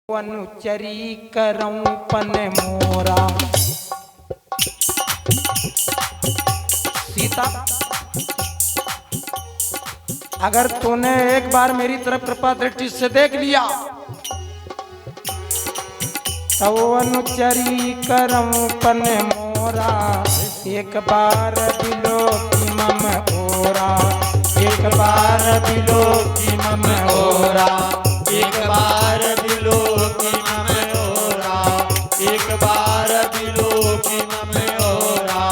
अनुचरी करऊं पन मोरा। सीता, अगर तूने एक बार मेरी तरफ कृपा दृष्टि से देख लिया तो अनुचरी करऊं पन मोरा। एक बार बिलो की मम ओरा, एक बार बिलो की मम ओरा, एक बार बिलो की मम ओरा, एक बार बिलो की मम ओरा,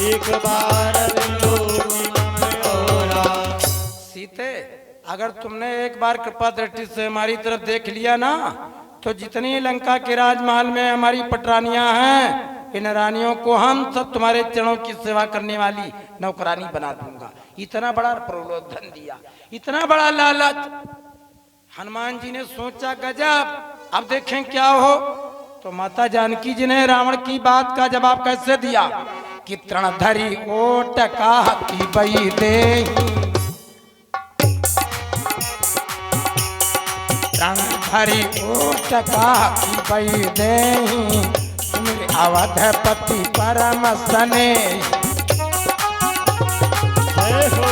एक बार बिलो की मम ओरा। सीते, अगर तुमने एक बार कृपा दृष्टि से हमारी तरफ देख लिया ना तो जितनी लंका के राजमहल में हमारी पटरानियां हैं, इन रानियों को हम सब तुम्हारे चरणों की सेवा करने वाली नौकरानी बना दूंगा। इतना बड़ा प्रलोभन दिया, इतना बड़ा लालच। हनुमान जी ने सोचा गजब, अब देखें क्या हो। तो माता जानकी जी ने रावण की बात का जवाब कैसे दिया कि तृणधरी ओट कहती बई देहि, तृणधरी ओट कहती बई देहि, अवधपति परम स्नेही। जय हो।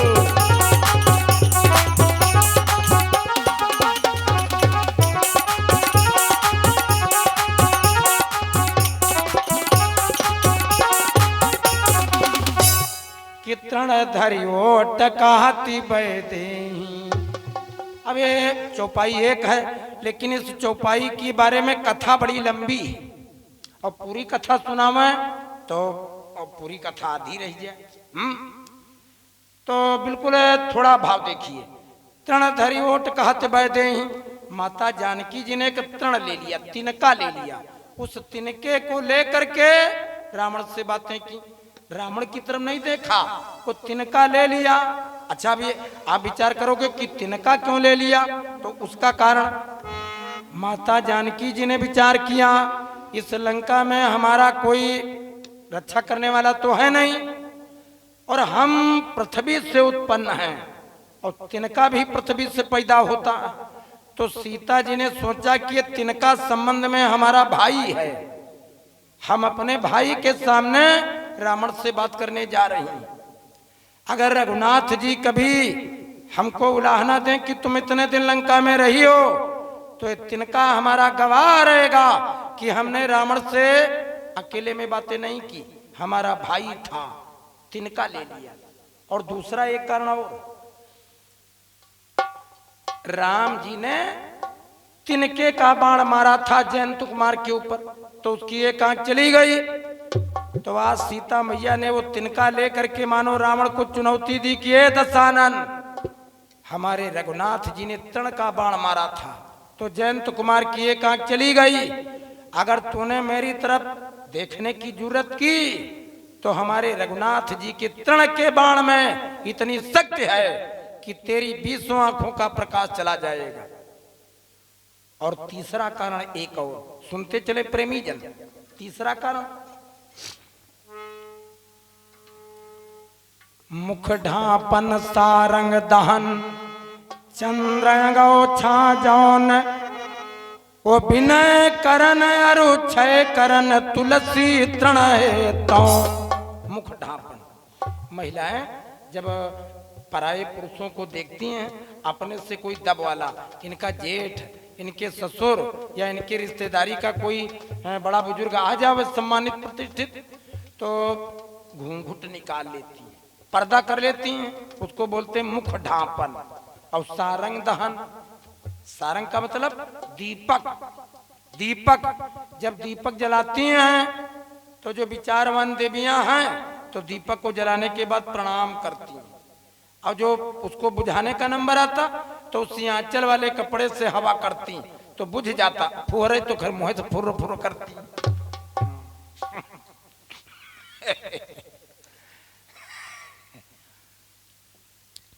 तृणधरी ओट कहती बई देहि। अब ये चौपाई एक है, लेकिन इस चौपाई के बारे में कथा बड़ी लंबी है और पूरी कथा सुनावे तो पूरी कथा आधी रह जाए। तो बिल्कुल थोड़ा भाव देखिए। तृणधरी ओट कहते बई देहि, माता जानकी जी ने एक तृण ले लिया, तिनका ले लिया। उस तिनके को लेकर के रावण से बातें की। रावण की तरफ नहीं देखा, वो तिनका ले लिया। अच्छा, अभी आप विचार करोगे कि तिनका क्यों ले लिया, तो उसका कारण माता जानकी जी ने विचार किया, इस लंका में हमारा कोई रक्षा करने वाला तो है नहीं और हम पृथ्वी से उत्पन्न हैं और तिनका भी पृथ्वी से पैदा होता है। तो सीता जी ने सोचा कि तिनका संबंध में हमारा भाई है, हम अपने भाई के सामने रावण से बात करने जा रहे हैं। अगर रघुनाथ जी कभी हमको उलाहना दें कि तुम इतने दिन लंका में रही हो तो तिनका हमारा गवाह रहेगा कि हमने रावण से अकेले में बातें नहीं की, हमारा भाई था, तिनका ले लिया। और दूसरा एक कारण और, राम जी ने तिनके का बाण मारा था जयंत कुमार के ऊपर, तो उसकी एक आंख चली गई। तो आज सीता मैया ने वो तिनका लेकर के मानो रावण को चुनौती दी कि हे दशानन, हमारे रघुनाथ जी ने तृण का बाण मारा था तो जयंत कुमार की एक आंख चली गई। अगर तूने मेरी तरफ देखने की जरूरत की तो हमारे रघुनाथ जी के तृण के बाण में इतनी शक्ति है कि तेरी 20 आंखों का प्रकाश चला जाएगा। और तीसरा कारण एक और सुनते चले प्रेमी जन। तीसरा कारण, मुख ढापन सारंग दहन चंद्र गौ छा जौन, ओ विनय करन अरु क्षय करन तुलसी तृण है तो। मुख ढापन, महिलाएं जब पराये पुरुषों को देखती हैं, अपने से कोई दब वाला, इनका जेठ, इनके ससुर या इनके रिश्तेदारी का कोई बड़ा बुजुर्ग आ जाए सम्मानित प्रतिष्ठित, तो घूंघट निकाल लेती है, पर्दा कर लेती हैं, उसको बोलते हैं मुख ढांपन। और सारंग दहन, सारंग का मतलब दीपक। दीपक, जब दीपक जलाती हैं तो जो विचारवान देवियां हैं तो दीपक को जलाने के बाद प्रणाम करती हैं, और जो उसको बुझाने का नंबर आता तो उसी आंचल वाले कपड़े से हवा करती तो बुझ जाता, फुहरे तो घर मुंह से फुर्र फुर्र करती।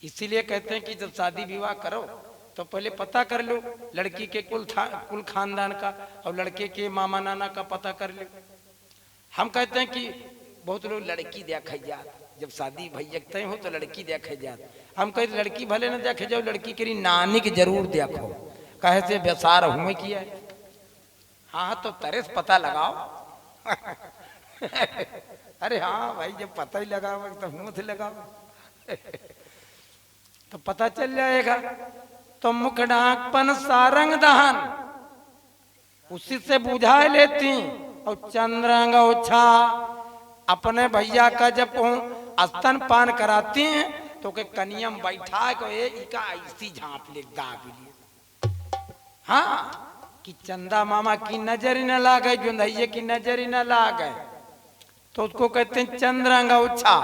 इसीलिए कहते हैं कि जब शादी विवाह करो तो पहले पता कर लो लड़की के कुल खानदान का और लड़के के मामा नाना का पता कर लो। हम कहते हैं कि बहुत लोग लड़की देखे जात, जब शादी भैया हो तो लड़की देखे जात। हम कहते लड़की भले न देखे जाओ, लड़की के नानी की जरूर देखो, कहे से व्यसार हुए किया है। हाँ तो तरस पता लगाओ। अरे हाँ भाई, जब पता ही लगाओ तो मुंह से लगाओ। तो पता चल जाएगा। तो मुख डाकपन सारंग दहन उसी से बुझा लेती। और चंद्रंग ओछा अपने भैया का जब स्तन पान कराती हैं तो के कनियम बैठा को इका ऐसी झांप ले दाब लिए। हाँ कि चंदा मामा की नजर ही न लागे, जुंदैये की नजर ही न लागे। तो उसको कहते हैं चंद्रंग ओछा।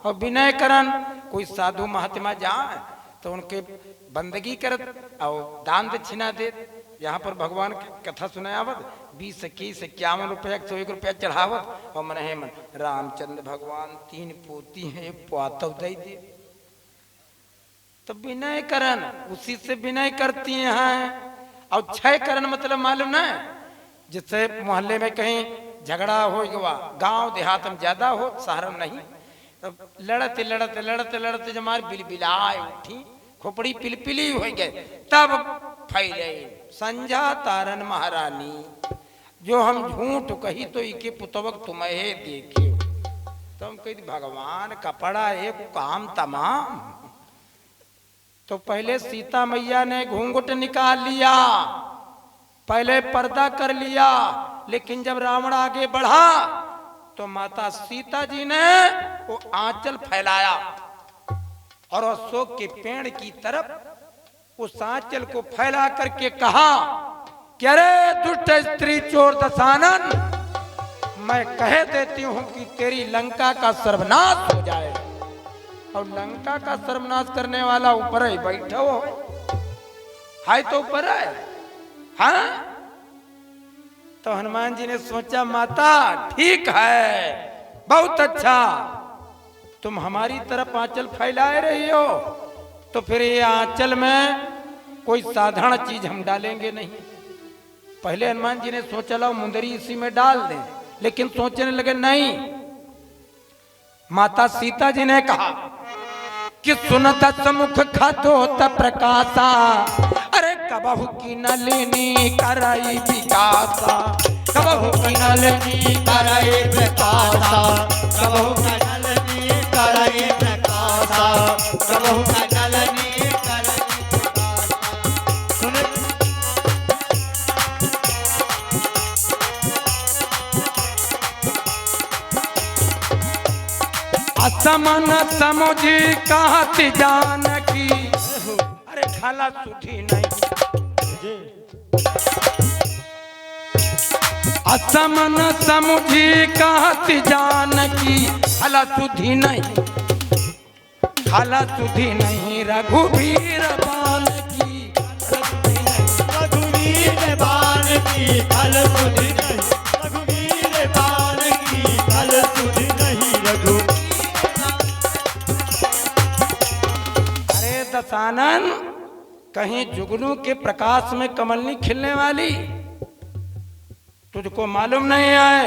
और विनय करन कोई साधु महात्मा जाए तो उनके बंदगी करत और दान दक्षिणा दे। यहाँ पर भगवान की कथा सुनायावत 20 21 51 रुपया 101 रुपया चढ़ावत। और मन है मन रामचंद्र भगवान 3 पोती है, एक पोतव दे दे। तो विनय करन उसी से विनय करती हैं। और क्षय करन मतलब मालूम ना, जिससे मोहल्ले में कहीं झगड़ा हो गया, गांव देहात में ज्यादा हो, शहर में नहीं। तो लड़ते लड़ते लड़ते लड़ते जब हमारी बिलबिलाए उठी, खोपड़ी पिलपिली हो गए, तब फैले संझा तारन महारानी। जो हम झूठ कही तो इके पुतवक तुम्हें देखियो। तो हम कही भगवान कपड़ा एक काम तमाम। तो पहले सीता मैया ने घूंघट निकाल लिया, पहले पर्दा कर लिया। लेकिन जब रावण आगे बढ़ा तो माता सीता जी ने वो आंचल फैलाया और अशोक के पेड़ की तरफ उस आंचल को फैला करके कहा कि अरे दुष्ट स्त्री चोर दशानन, मैं कह देती हूं कि तेरी लंका का सर्वनाश हो जाए। और लंका का सर्वनाश करने वाला ऊपर ही बैठा हो है तो ऊपर है। हाँ तो हनुमान जी ने सोचा माता ठीक है, बहुत अच्छा, तुम हमारी तरफ आंचल फैलाए रही हो तो फिर ये आंचल में कोई साधारण चीज हम डालेंगे नहीं। पहले हनुमान जी ने सोचा लो मुंदरी इसी में डाल दें, लेकिन सोचने लगे नहीं। माता सीता जी ने कहा कि सुनत समुख खातो प्रकाशा, अरे कबहु की नलिनी कराई विकासा, कबहु की नलिनी कराई प्रकाशा, कबहु का नलिनी कराई प्रकाशा, कबहु का नलिनी कराई प्रकाशा। सुन असमन समुझी कहती जानकी, अरे खाला सुधी नहीं। असमन समुझी कहती जानकी, खाला सुधी नहीं, खाला सुधी नहीं रघुवीर बाल की, रघुवीर बाल की फल सुधि नहीं, रघुवीर बाल की फल सुधि नहीं। रघु दशानन कहीं जुगनू के प्रकाश में कमल नहीं खिलने वाली, तुझको मालूम नहीं है?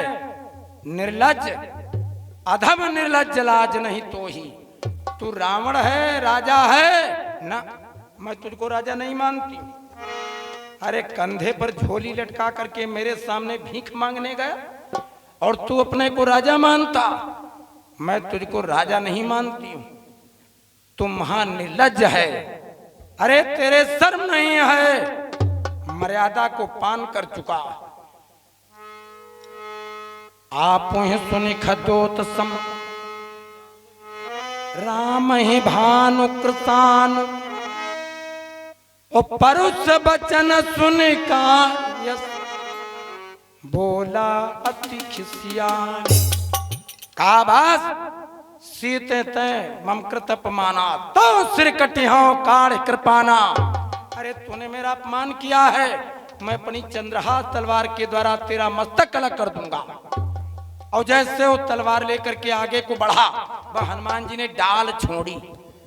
निर्लज्ज अधम निर्लज्ज लाज नहीं तो ही तू रावण है, राजा है ना। मैं तुझको राजा नहीं मानती। अरे कंधे पर झोली लटका करके मेरे सामने भीख मांगने गया और तू अपने को राजा मानता। मैं तुझको राजा नहीं मानती हूं, तू महान निर्लज्ज है। अरे तेरे शर्म नहीं है, मर्यादा को पान कर चुका। आप ही सुनि खदोत सम राम ही भानु कृतानु, ओ परुष बचन सुन का यस बोला अति खिसियान। का बास सीते तय मम कृत अपमाना, तो सिर कटिहो काढ़ कृपाना। अरे तूने मेरा अपमान किया है, मैं अपनी चंद्रहास तलवार के द्वारा तेरा मस्तक अलग कर दूंगा। और जैसे वो तलवार लेकर के आगे को बढ़ा, वह हनुमान जी ने डाल छोड़ी।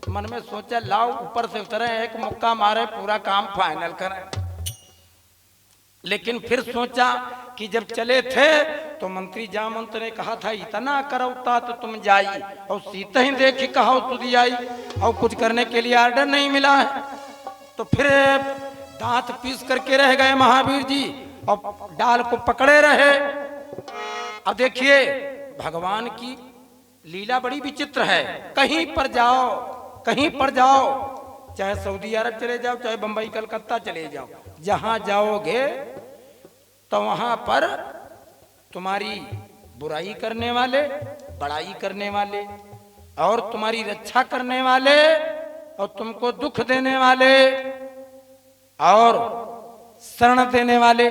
मन में सोचा लाओ ऊपर से उतरे, एक मुक्का मारे, पूरा काम फाइनल करें। लेकिन फिर सोचा कि जब चले थे तो मंत्री जामवंत ने कहा था इतना करौता तो तुम जाई, और सीता ही देखी कहा तुझी आई, और कुछ करने के लिए आर्डर नहीं मिला है। तो फिर दांत पीस करके रह गए महावीर जी। और डाल को पकड़े रहे। अब देखिए भगवान की लीला बड़ी विचित्र है। कहीं पर जाओ, कहीं पर जाओ, चाहे सऊदी अरब चले जाओ, चाहे बंबई कलकत्ता चले जाओ, जहां जाओगे तो वहां पर तुम्हारी बुराई करने वाले, बड़ाई करने वाले, और तुम्हारी रक्षा करने वाले, और तुमको दुख देने वाले, और शरण देने वाले,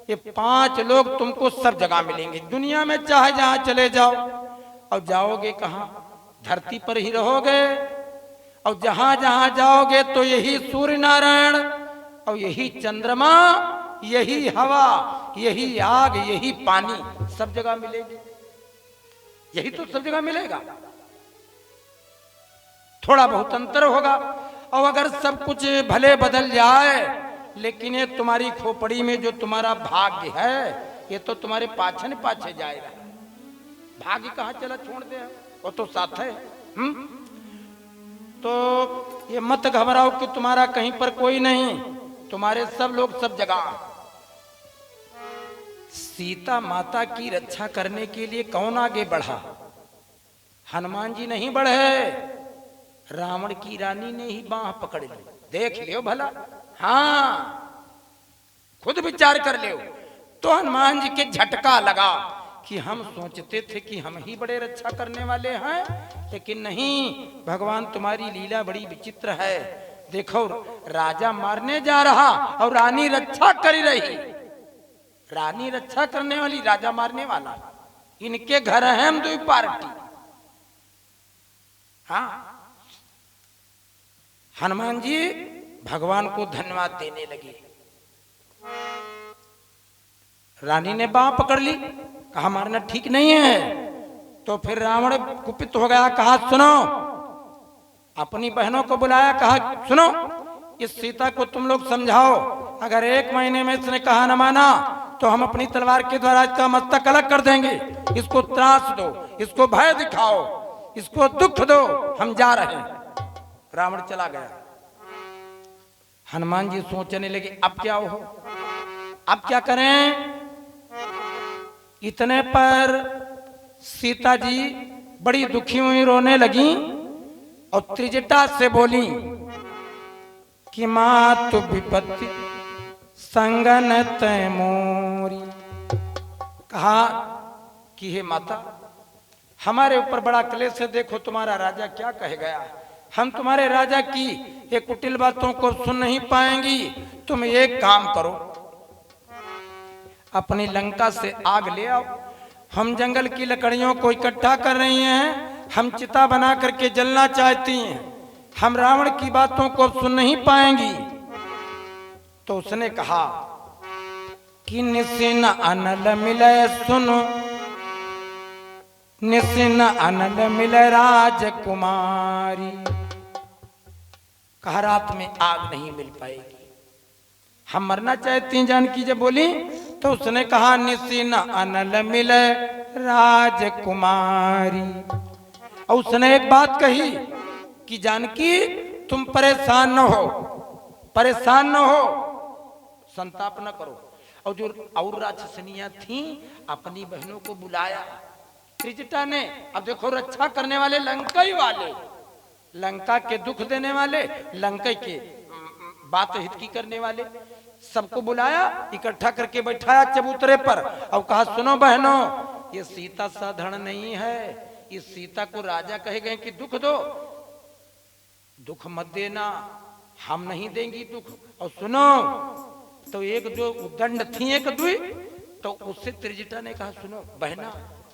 ये 5 लोग तुमको सब जगह मिलेंगे दुनिया में, चाहे जहां चले जाओ। और जाओगे कहां? धरती पर ही रहोगे। और जहां जहां जाओगे तो यही सूर्य नारायण, और यही चंद्रमा, यही हवा, यही आग, यही पानी सब जगह मिलेगी। यही तो सब जगह मिलेगा। थोड़ा बहुत अंतर होगा। और अगर सब कुछ भले बदल जाए, लेकिन ये तुम्हारी खोपड़ी में जो तुम्हारा भाग्य है, ये तो तुम्हारे पाछे न पाछे जाएगा। भाग्य कहाँ चला छोड़ दे, वो तो साथ है। तो ये मत घबराओ कि तुम्हारा कहीं पर कोई नहीं, तुम्हारे सब लोग सब जगह। सीता माता की रक्षा करने के लिए कौन आगे बढ़ा? हनुमान जी नहीं बढ़े, रावण की रानी ने ही बांह पकड़ ली। देख लियो भला, हाँ खुद विचार कर लियो। तो हनुमान जी के झटका लगा कि हम सोचते थे कि हम ही बड़े रक्षा करने वाले हैं, लेकिन नहीं, भगवान तुम्हारी लीला बड़ी विचित्र है। देखो राजा मारने जा रहा और रानी रक्षा कर रही। रानी रक्षा करने वाली, राजा मारने वाला। इनके घर है हम 2 पार्टी। हाँ, हनुमान जी भगवान को धन्यवाद देने लगे। रानी ने बांह पकड़ ली, कहा मारना ठीक नहीं है। तो फिर रावण कुपित हो गया, कहा सुनो, अपनी बहनों को बुलाया, कहा सुनो, इस सीता को तुम लोग समझाओ, अगर 1 महीने में इसने कहा न माना तो हम अपनी तलवार के द्वारा इसका मस्तक अलग कर देंगे। इसको त्रास दो, इसको भय दिखाओ, इसको दुख दो, हम जा रहे हैं। रावण चला गया। हनुमान जी सोचने लगे अब क्या हो, अब क्या करें। इतने पर सीता जी बड़ी दुखी हुई, रोने लगी और त्रिजटा से बोली कि मातु विपत्ति संगन तैमोरी। कहा कि हे माता, हमारे ऊपर बड़ा क्लेश है। देखो तुम्हारा राजा क्या कह गया, हम तुम्हारे राजा की ये कुटिल बातों को सुन नहीं पाएंगी। तुम एक काम करो, अपनी लंका से आग ले आओ। हम जंगल की लकड़ियों को इकट्ठा कर रही हैं, हम चिता बना करके जलना चाहती हैं, हम रावण की बातों को सुन नहीं पाएंगी। तो उसने कहा कि निसिन अनल मिले सुनो, निसिन अनल मिले राजकुमारी। कहा रात में आग नहीं मिल पाएगी, हम मरना चाहती हैं। जानकी जब बोली तो उसने कहा निसिन अनल मिले राजकुमारी। और उसने एक बात कही कि जानकी तुम परेशान न हो, परेशान न हो, संताप न करो। और जो और राक्षसनियां थीं, अपनी बहनों को बुलाया त्रिजटा ने। अब देखो रक्षा करने वाले लंकाई वाले, लंका के दुख देने वाले, लंका के बात हित की करने वाले, सबको बुलाया, इकट्ठा करके बैठाया चबूतरे पर और कहा सुनो बहनों, ये सीता साधारण नहीं है। इस सीता को राजा कहे गए कि दुख दो, दुख मत देना, हम नहीं देंगी दुख। और सुनो, तो एक जो उद्दंड थी एक दुई, तो उससे त्रिजटा ने कहा सुनो बहना,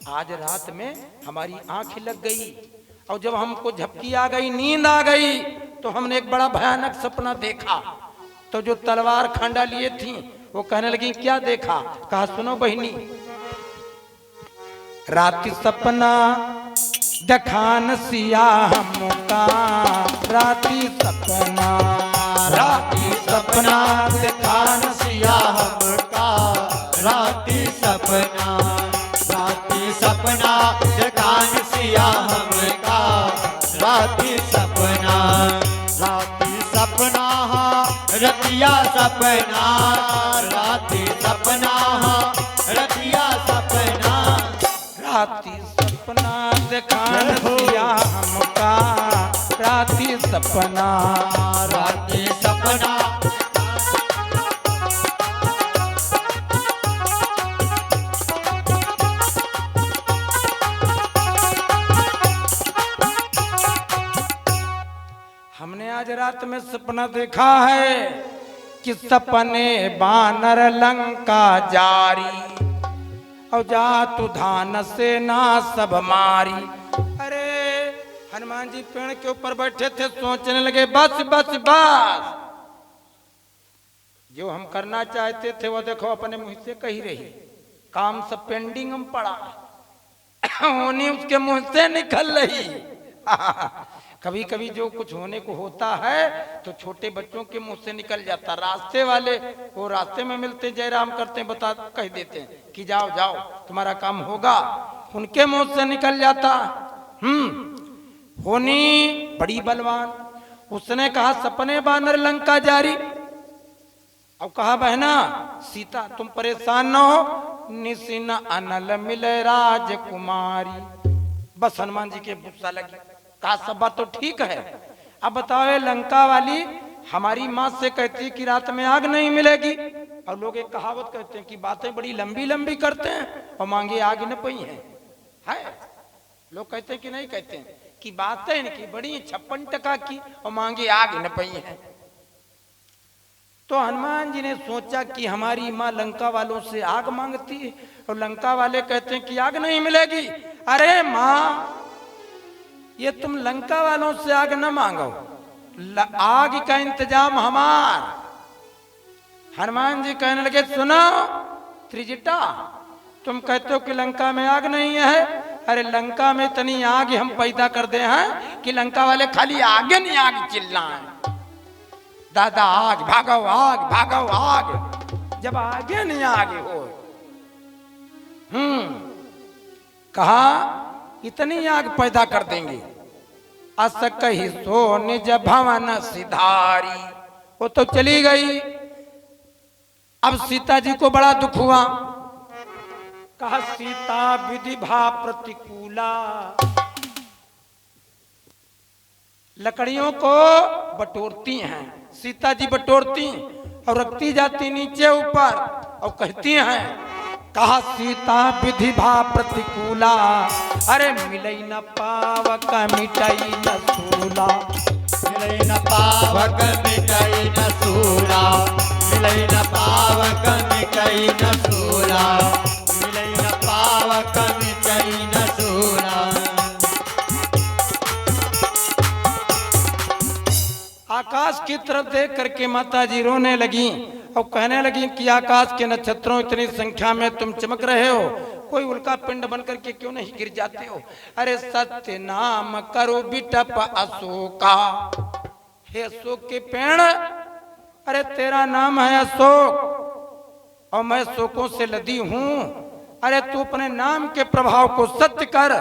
आज रात में हमारी आंख लग गई और जब हमको झपकी आ गई, नींद आ गई, तो हमने एक बड़ा भयानक सपना देखा। तो जो तलवार खंडा लिए थी वो कहने लगी क्या देखा। कहा सुनो बहिनी, रात सपना दखान सिया हमका, राती सपना, राती सपना दिखान सिया हमका, राती सपना, राती सपना दिखान सिया हमका, राती सपना, राती सपना रतिया सपना राती सपना रतिया सपना राती सपना दिखान दिया हमका राती सपना राती सपना हमने आज रात में सपना देखा है कि सपने बानर लंका जारी और जा तू धान से ना सब मारी। अरे हनुमान जी पेड़ के ऊपर बैठे थे, सोचने लगे बस बस बस, जो हम करना चाहते थे वो देखो अपने मुंह से कही रही, काम सब पेंडिंग हम पड़ा होनी उसके मुंह से निकल रही कभी कभी जो कुछ होने को होता है तो छोटे बच्चों के मुंह से निकल जाता, रास्ते वाले वो रास्ते में मिलते जयराम करते हैं, बता कह देते हैं कि जाओ जाओ तुम्हारा काम होगा, उनके मुंह से निकल जाता। होनी बड़ी बलवान, उसने कहा सपने बानर लंका जारी। अब कहा बहना सीता तुम परेशान न हो, निसिन अनल मिले राजकुमारी। बस हनुमान जी के गुस्सा लगी, कहा सब बात तो ठीक है, अब बताओ ये लंका वाली हमारी माँ से कहती कि रात में आग नहीं मिलेगी, और लोग एक कहावत कहते हैं कि बातें बड़ी लंबी लंबी करते हैं और मांगे आग न पई है लोग कहते हैं कि नहीं कहते हैं कि बातें इनकी बड़ी 56 टका की और मांगे आग न पई है। तो हनुमान जी ने सोचा कि हमारी माँ लंका वालों से आग मांगती है और लंका वाले कहते हैं कि आग नहीं मिलेगी। अरे माँ ये तुम लंका वालों से आग न मांगो, आग का इंतजाम हमार। हनुमान जी कहने लगे सुनो त्रिजटा, तुम कहते हो कि लंका में आग नहीं है, अरे लंका में इतनी आग हम पैदा कर दे हैं कि लंका वाले खाली आगे नहीं आग चिल्लाएं, दादा आग भागो आग भागो आग, जब आगे नहीं आगे हो। कहा इतनी आग पैदा कर देंगे। अस कही सो निज भवन सिधारी, वो तो चली गई। अब सीता जी को बड़ा दुख हुआ, कहा सीता विधि भा प्रतिकूला, लकड़ियों को बटोरती हैं सीता जी, बटोरती और रखती जाती नीचे ऊपर और कहती हैं, कहा सीता विधि भा प्रतिकूला, अरे मिलई न पावक मिटाई न सूला, मिलई न पावक मिटाई न सूला, मिलई न पावक मिटाई न सूला, मिलई न पावक मिटाई न सूला। आकाश की तरफ देख करके माता जी रोने लगी और कहने लगी कि आकाश के नक्षत्रों इतनी संख्या में तुम चमक रहे हो, कोई उल्का पिंड बन करके क्यों नहीं गिर जाते हो। अरे सत्य नाम करो बिटप अशोका, हे अशोक के पेड़, अरे तेरा नाम है अशोक और मैं शोकों से लदी हूं, अरे तू अपने नाम के प्रभाव को सत्य कर,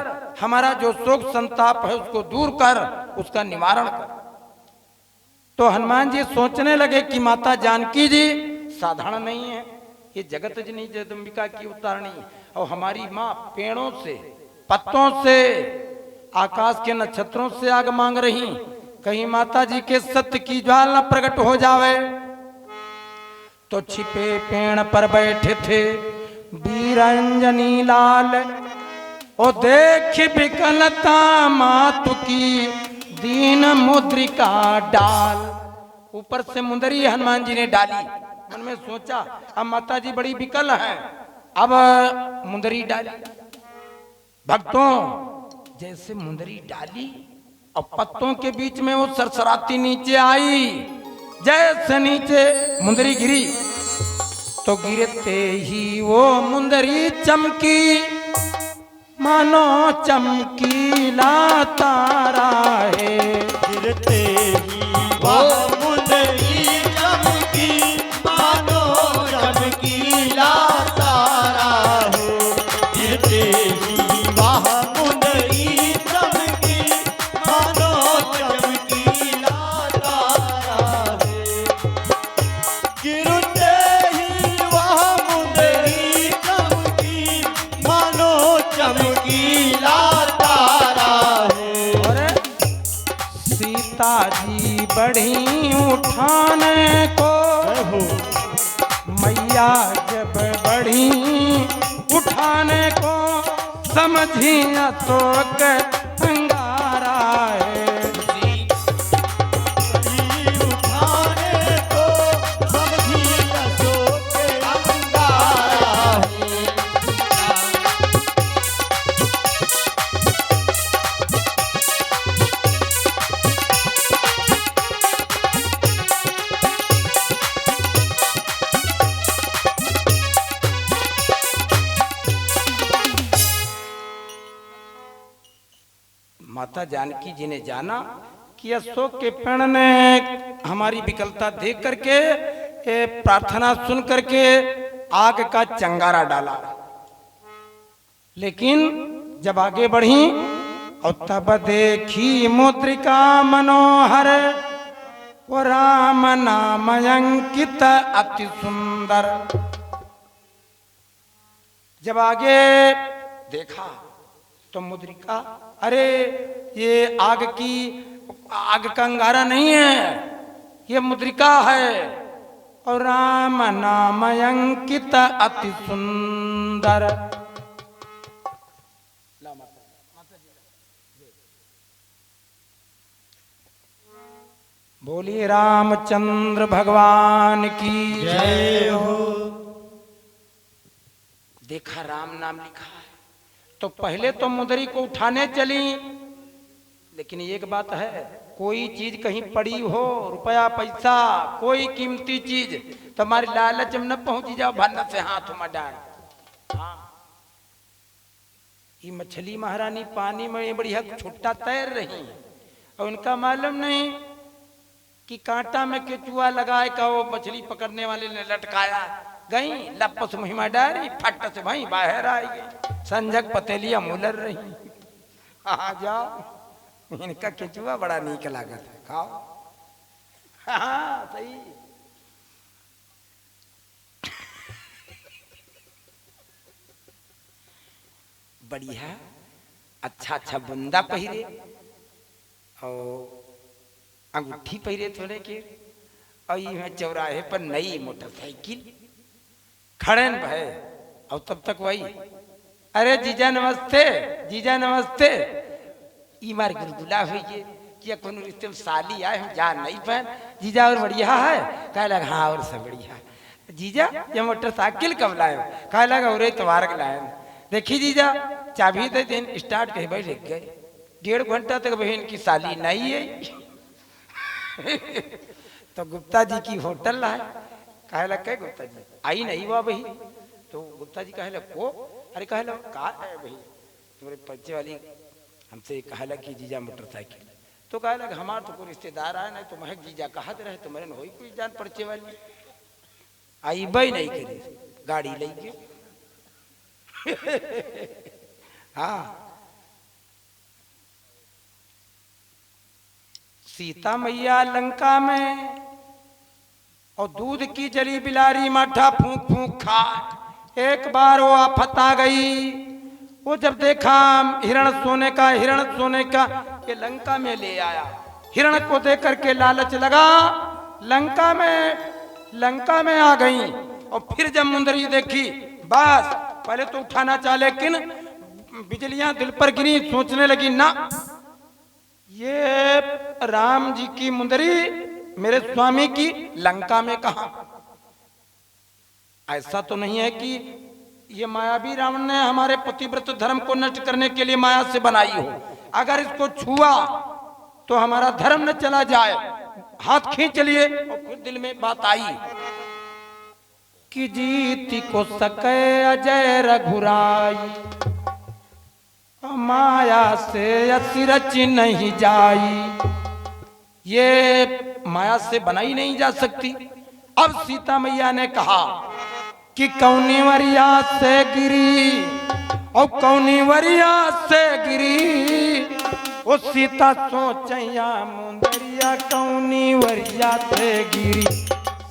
हमारा जो शोक संताप है उसको दूर कर, उसका निवारण कर। तो हनुमान जी सोचने लगे कि माता जानकी जी साधारण नहीं है, ये जगत जननी जगदम्बिका की उतारणी, और हमारी माँ पेड़ों से पत्तों से आकाश के नक्षत्रों से आग मांग रही, कहीं माता जी के सत्य की ज्वाल न प्रकट हो जावे। तो छिपे पेड़ पर बैठे थे वीरंजनी लाल, ओ देख विकलता मातु की दीन मुद्रिका डाल। ऊपर से मुंदरी हनुमान जी ने डाली, मन में सोचा अब माता जी बड़ी विकल है, अब मुंदरी डाली। भक्तों जैसे मुंदरी डाली और पत्तों के बीच में वो सरसराती नीचे आई, जैसे नीचे मुंदरी गिरी तो गिरते ही वो मुंदरी चमकी, मानो चमकीला तारा है। गिरते ही वो मुंदरी चमकी, मानो चमकीला तारा है। गिरते ही वह मुंदरी चमकी, मानो चमकीला तारा है। बढ़ी उठाने को, मैया जब बढ़ी उठाने को, समझिया तो अंगारा है। उठाने को समझिया तो अंगारा है। माता जानकी जी ने जाना कि अशोक के पेड़ ने हमारी विकलता देख करके, प्रार्थना सुन करके आग का चंगारा डाला। लेकिन जब आगे बढ़ी और तब देखी मुद्रिका मनोहर, वो राम नाम अंकित अति सुंदर। जब आगे देखा तो मुद्रिका, अरे ये आग का अंगारा नहीं है, ये मुद्रिका है। और राम नाम अंकित अति सुंदर। बोलिए रामचंद्र भगवान की जय हो। देखा राम नाम लिखा है तो पहले तो मुंदरी को उठाने चली। लेकिन एक बात है, कोई चीज कहीं पड़ी हो, रुपया पैसा कोई कीमती चीज, तो हमारी लालच में न पहुंची जाओ, भन्न से हाथ में डाल। हाँ, ये मछली महारानी पानी में बढ़िया छुट्टा तैर रही और उनका मालूम नहीं कि कांटा में केचुआ लगाए का वो मछली पकड़ने वाले ने लटकाया। गई लपस मुहिमा डारी, फट से भाई बाहर आई गई। संजक पतेलिया मुलर रही। आ जाओ, इनका केचुआ बड़ा नीक लागत है, खाओ। हाँ सही। बढ़िया अच्छा अच्छा बुंदा पहिरे और अंगूठी पहिरे थोड़े के, और ये चौराहे पर नई मोटरसाइकिल खड़े भय। और तब तक वही, अरे जीजा नमस्ते, जीजा नमस्ते। ई मार गुलगुला हुई कि कोनो रिश्ते में साली आए, हम जा नहीं पाए। जीजा और बढ़िया है, कह लगा हाँ और सब बढ़िया है। जीजा ये मोटरसाइकिल कब लाए? कह लगा और इतवार के लाए। देखी जीजा चाबी दे दिन स्टार्ट कहीं बैठ गए। 1.5 घंटा तक बहन की साली नहीं है। तो गुप्ता जी की होटल लाए। कहे लग के गुप्ता जी आई नहीं हुआ भाई। तो गुप्ता जी कहे लग को, अरे कहे लग कहा है भाई तुम्हारे परिचय वाली हमसे कहे लग कि जीजा मोटरसाइकिल। तो कहे लग हमारे तो कोई रिश्तेदार आए नहीं तो महक जीजा कहा रहे तो मेरे हो कोई जान परिचय वाली आई भाई नहीं करी गाड़ी लेके। हाँ सीता मैया लंका में और दूध की जली बिलारी माठा फूंक फूंक खा। एक बार वो आफत आ गई। वो जब देखा हिरण सोने का ये लंका में ले आया। हिरण को देख करके लालच लगा, लंका में आ गई। और फिर जब मुंदरी देखी, बस पहले तो उठाना चाह, लेकिन बिजलियां दिल पर गिरी। सोचने लगी ना ये राम जी की मुंदरी मेरे स्वामी की लंका में कहा। ऐसा तो नहीं है कि ये मायावी रावण ने हमारे पतिव्रत धर्म को नष्ट करने के लिए माया से बनाई हो। अगर इसको छुआ तो हमारा धर्म न चला जाए। हाथ खींच लिए और फिर दिल में बात आई कि जीती को सके अजय रघुराई, माया से असिरच नहीं जाई। ये माया से बनाई नहीं जा सकती। अब सीता मैया ने कहा कि कौनी वरिया से गिरी और कौनी वरिया से गिरी। ओ सीता सोचैया मुंदरिया कौनी वरिया से गिरी।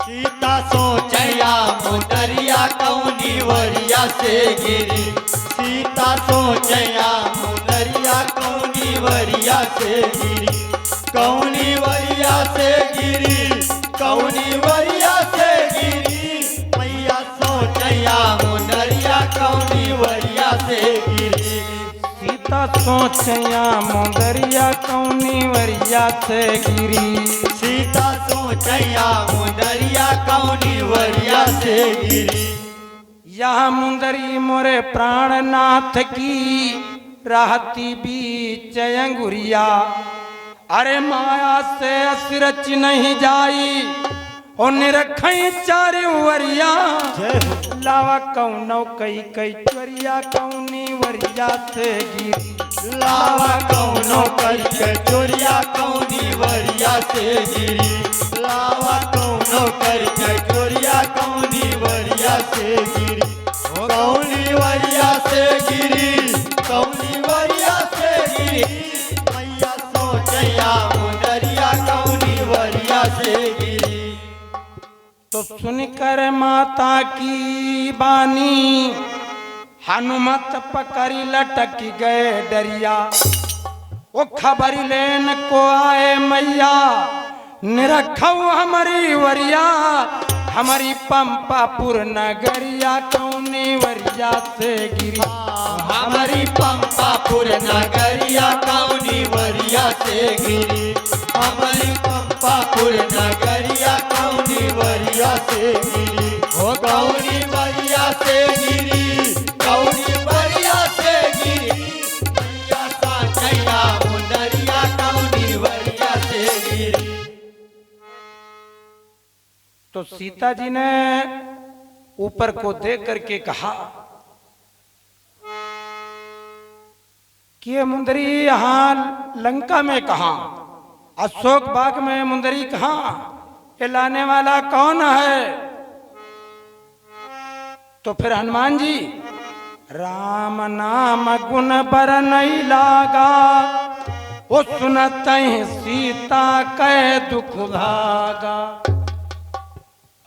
सीता सोचैया मुंदरिया कौनी वरिया से गिरी। सीता सोचैया मुंदरिया कौनी वरिया से गिरी। कौनी वरिया से गिरी कौनी वरिया से गिरी मैया सोचैया मुंदरिया कौनी वरिया से गिरी सीता सोचया मुंदरिया कौनी वरिया से गिरी सीता सोचैया मुंदरिया कौनी वरिया से गिरी यह मुंदरी मोरे प्राणनाथ की रहती बीच अंगुरिया अरे माया से असरच नहीं जाई और निरखई चार वरिया लावा कौनो कई कई चोरिया कौनी वरिया से गिरी लावा कौनो करके चोरिया कौनी वरिया से गिरी लावा कौनो करके चोरिया कौनी वरिया से गिरी कौनी वरिया से गिरी कौनी वरिया से गिरी मैया सोचैया मुंदरिया कौनी वरिया से गिरी तो सुनकर माता की बानी हनुमत पकड़ी लटक गए डरिया वो खबर लेन को आए मैया निरखौ हमारी वरिया हमारी पंपापुर नगरिया कौनी वरिया से गिरी हमारी पंपापुर नगरिया कौनी वरिया से गिरी हमारी पंपापुर नगरिया कौनी वरिया से गिरी हो कौनी वरिया से गिरी कौनी वरिया से गिरी मैया सोचैया मुंदरिया कौनी वरिया से गिरी तो सीता जी ने ऊपर को देख करके कहा कि ये मुंदरी यहाँ लंका में कहा अशोक बाग में मुंदरी कहा ये लाने वाला कौन है तो फिर हनुमान जी राम नाम गुण बर नहीं लागा वो सुनत सीता कह दुख भागा।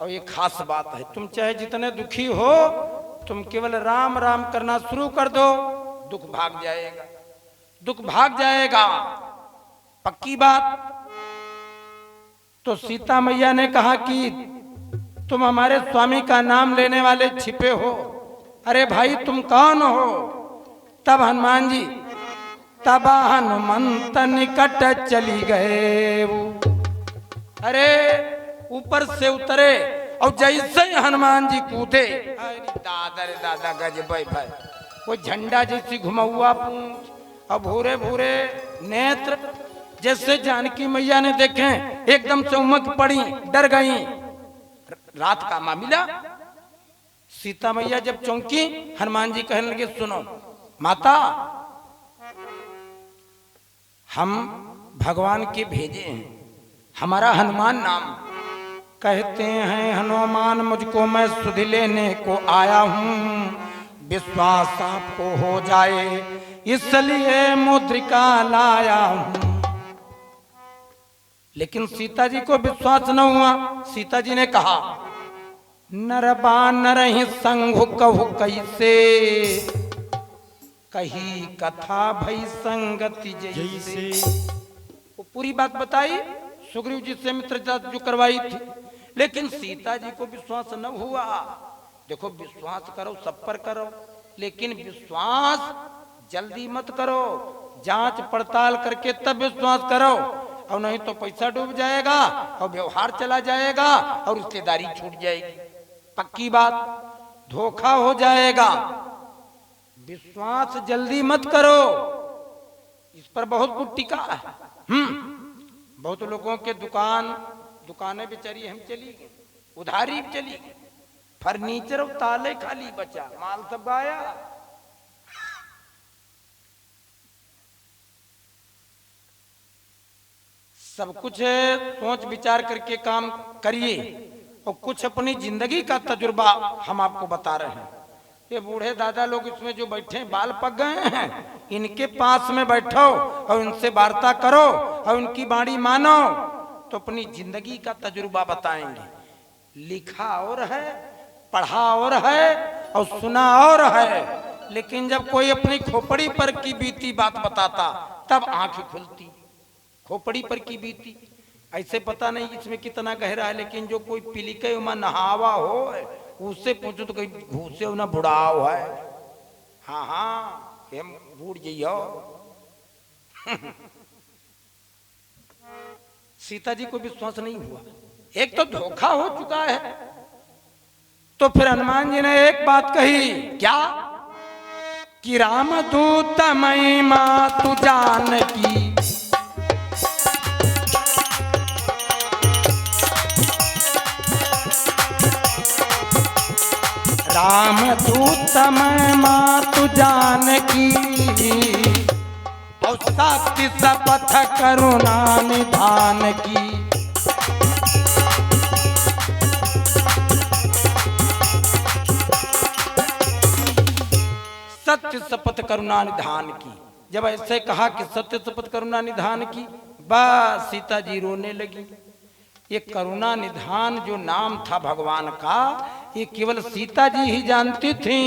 और ये खास बात है तुम चाहे जितने दुखी हो तुम केवल राम राम करना शुरू कर दो दुख भाग जाएगा दुख भाग जाएगा पक्की बात। तो सीता मैया ने कहा कि तुम हमारे स्वामी का नाम लेने वाले छिपे हो अरे भाई तुम कौन हो। तब हनुमान जी तब हनुमंत निकट चली गए वो अरे ऊपर से उतरे और जैसे ही हनुमान जी कूदे दादा रे दादा गज भाई भाई वो झंडा जैसी घुमाऊआ पूंछ और भूरे भूरे नेत्र जैसे जानकी मैया ने देखे एकदम से उमक पड़ी डर गई। रात का मामला सीता मैया जब चौंकी हनुमान जी कहने लगे सुनो माता हम भगवान के भेजे हैं हमारा हनुमान नाम कहते हैं हनुमान मुझको मैं सुध लेने को आया हूं विश्वास आपको हो जाए इसलिए मुद्रिका लाया हूं। लेकिन सीता जी को विश्वास न हुआ। सीता जी ने कहा नरबा नरहि संघु कहु कैसे कही कथा भई संगति जैसे। वो पूरी बात बताई सुग्रीव जी से मित्रता जो करवाई थी लेकिन सीता जी को विश्वास न हुआ। देखो विश्वास करो सब पर करो लेकिन विश्वास जल्दी मत करो जांच पड़ताल करके तब विश्वास करो और नहीं तो पैसा डूब जाएगा और व्यवहार चला जाएगा और रिश्तेदारी छूट जाएगी पक्की बात धोखा हो जाएगा। विश्वास जल्दी मत करो इस पर बहुत कुछ टिका है। बहुत लोगों के दुकानें बेचारी हम चली गई उधारी चली गई फर्नीचर और ताले खाली बचा माल सब गाया। सब कुछ सोच विचार करके काम करिए और कुछ अपनी जिंदगी का तजुर्बा हम आपको बता रहे हैं। ये बूढ़े दादा लोग इसमें जो बैठे बाल पक गए हैं इनके पास में बैठो और इनसे वार्ता करो और इनकी बाणी मानो तो अपनी जिंदगी का तजुर्बा बताएंगे। लिखा और है पढ़ा और है और सुना और है लेकिन जब कोई अपनी खोपड़ी पर की बीती बात बताता तब आंख खुलती। खोपड़ी पर की बीती ऐसे पता नहीं इसमें कितना गहरा है, लेकिन जो कोई पिलिके में नहावा हो उससे पूछो तो कहीं घूसे ना बुढ़ाव है। हाँ हाँ हम बूढ़ जइयो। सीता जी को विश्वास नहीं हुआ, एक तो धोखा हो चुका है। तो फिर हनुमान जी ने एक बात कही, क्या कि रामदूत महिमा तू जान की, रामदूत महिमा तू जान की, और सत्य शपथ करुणा निधान की। सत्य शपथ करुणा निधान की, जब ऐसे कहा कि सत्य शपथ करुणा निधान की, बस सीता जी रोने लगी। ये करुणा निधान जो नाम था भगवान का, ये केवल सीता जी ही जानती थी।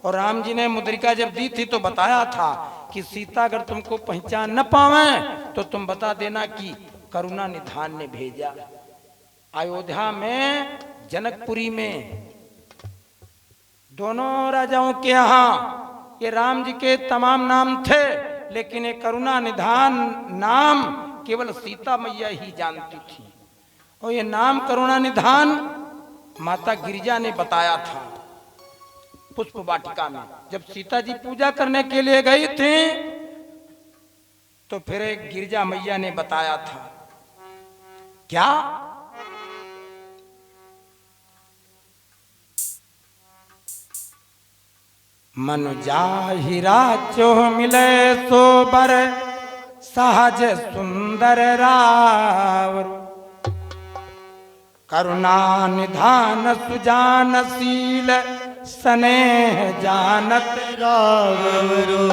और राम जी ने मुद्रिका जब दी थी तो बताया था कि सीता अगर तुमको पहचान न पावे तो तुम बता देना कि करुणा निधान ने भेजा। अयोध्या में जनकपुरी में दोनों राजाओं के यहाँ ये राम जी के तमाम नाम थे, लेकिन ये करुणा निधान नाम केवल सीता मैया ही जानती थी। और ये नाम करुणा निधान माता गिरिजा ने बताया था पुष्प वाटिका में। जब सीता जी पूजा करने के लिए गई थी तो फिर एक गिरिजा मैया ने बताया था, क्या मनु जाहिरा चो मिले सोबर सहज सुंदर रावर, करुणा निधान सुजानशील स्नेह जानत रावरो।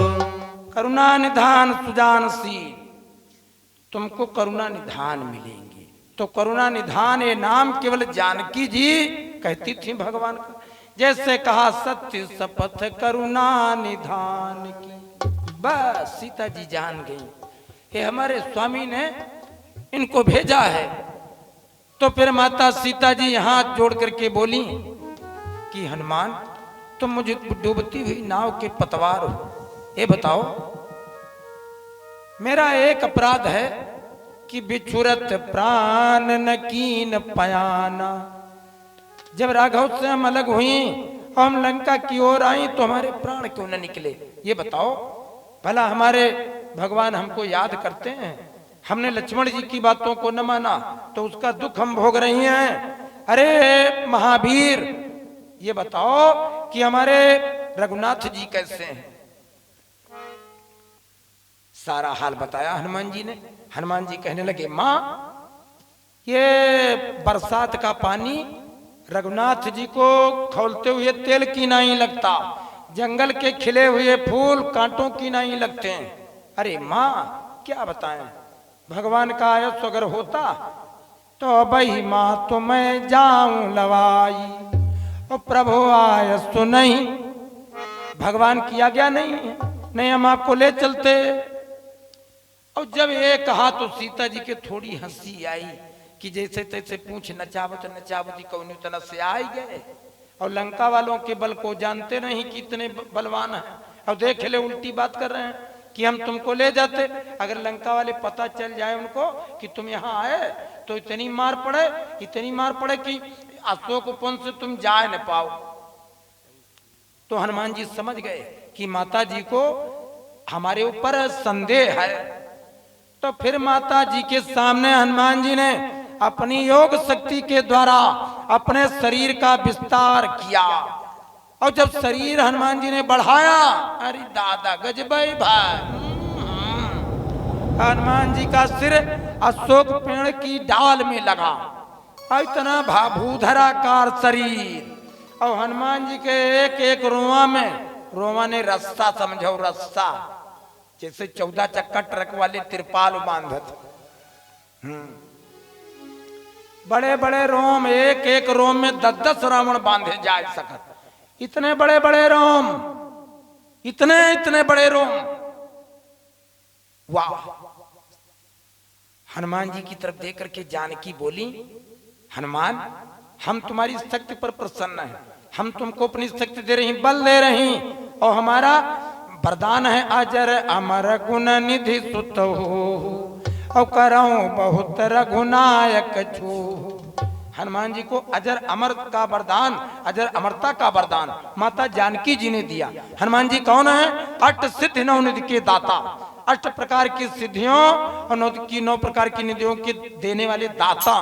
करुणा निधान सुजानशील, तुमको करुणा निधान मिलेंगे। तो करुणा निधान ये नाम केवल जानकी जी कहती थी भगवान का। जैसे कहा सत्य शपथ करुणा निधान की, बस सीता जी जान गई ये हमारे स्वामी ने इनको भेजा है। तो फिर माता सीता जी हाथ जोड़ करके बोली कि हनुमान तुम मुझे डूबती हुई नाव के पतवार हो, ये बताओ मेरा एक अपराध है कि बिछुरत प्राण न कीन पयाना। जब राघव से हम अलग हुई और हम लंका की ओर आई तो हमारे प्राण क्यों न निकले, ये बताओ। भला हमारे भगवान हमको याद करते हैं, हमने लक्ष्मण जी की बातों को न माना तो उसका दुख हम भोग रही हैं। अरे महावीर ये बताओ कि हमारे रघुनाथ जी कैसे हैं। सारा हाल बताया हनुमान जी ने। हनुमान जी कहने लगे, माँ ये बरसात का पानी रघुनाथ जी को खौलते हुए तेल की नहीं लगता, जंगल के खिले हुए फूल कांटों की नहीं लगते हैं। अरे माँ क्या बताएं, भगवान का आयस अगर होता तो भाई माँ तो मैं जाऊं लवाई, और प्रभु आयस तो नहीं, भगवान की आज्ञा नहीं है, नहीं हम आपको ले चलते। और जब ये कहा तो सीता जी के थोड़ी हंसी आई कि जैसे तैसे पूछ नचावत नचावती कौन तना से आई गए। और लंका वालों के बल को जानते नहीं कि इतने बलवान हैं, और देख ले उल्टी बात कर रहे हैं कि हम तुमको ले जाते। अगर लंका वाले पता चल जाए उनको कि तुम यहाँ आए तो इतनी मार पड़े कि अशोक उपवन से तुम जा न पाओ। तो हनुमान जी समझ गए कि माता जी को हमारे ऊपर संदेह है। तो फिर माता जी के सामने हनुमान जी ने अपनी योग शक्ति के द्वारा अपने शरीर का विस्तार किया। और जब शरीर हनुमान जी ने बढ़ाया, अरे दादा गजबई भाई, हनुमान जी का सिर अशोक पेड़ की डाल में लगा। इतना भाभूधराकार शरीर, और हनुमान जी के एक एक रोमा ने रस्सा समझो, रस्सा जैसे 14 चक्का ट्रक वाले तिरपाल बांधत। बड़े बड़े रोम, एक एक रोम में 10-10 रावण बांधे जा सकत। इतने बड़े बड़े रोम, इतने बड़े रोम, वाह। हनुमान जी की तरफ देख करके जानकी बोली, हनुमान हम तुम्हारी शक्ति पर प्रसन्न हैं, हम तुमको अपनी शक्ति दे रही, बल दे रही, और हमारा वरदान है अजर अमर गुण निधि सुत हो, और करऊं बहुत रघुनायक छू। हनुमान जी को अजर अमर का वरदान, अजर अमरता का वरदान माता जानकी जी ने दिया। हनुमान जी कौन है? अष्ट सिद्धि नौ निधि के दाता, 8 प्रकार की सिद्धियों और 9 प्रकार की निधियों के देने वाले दाता,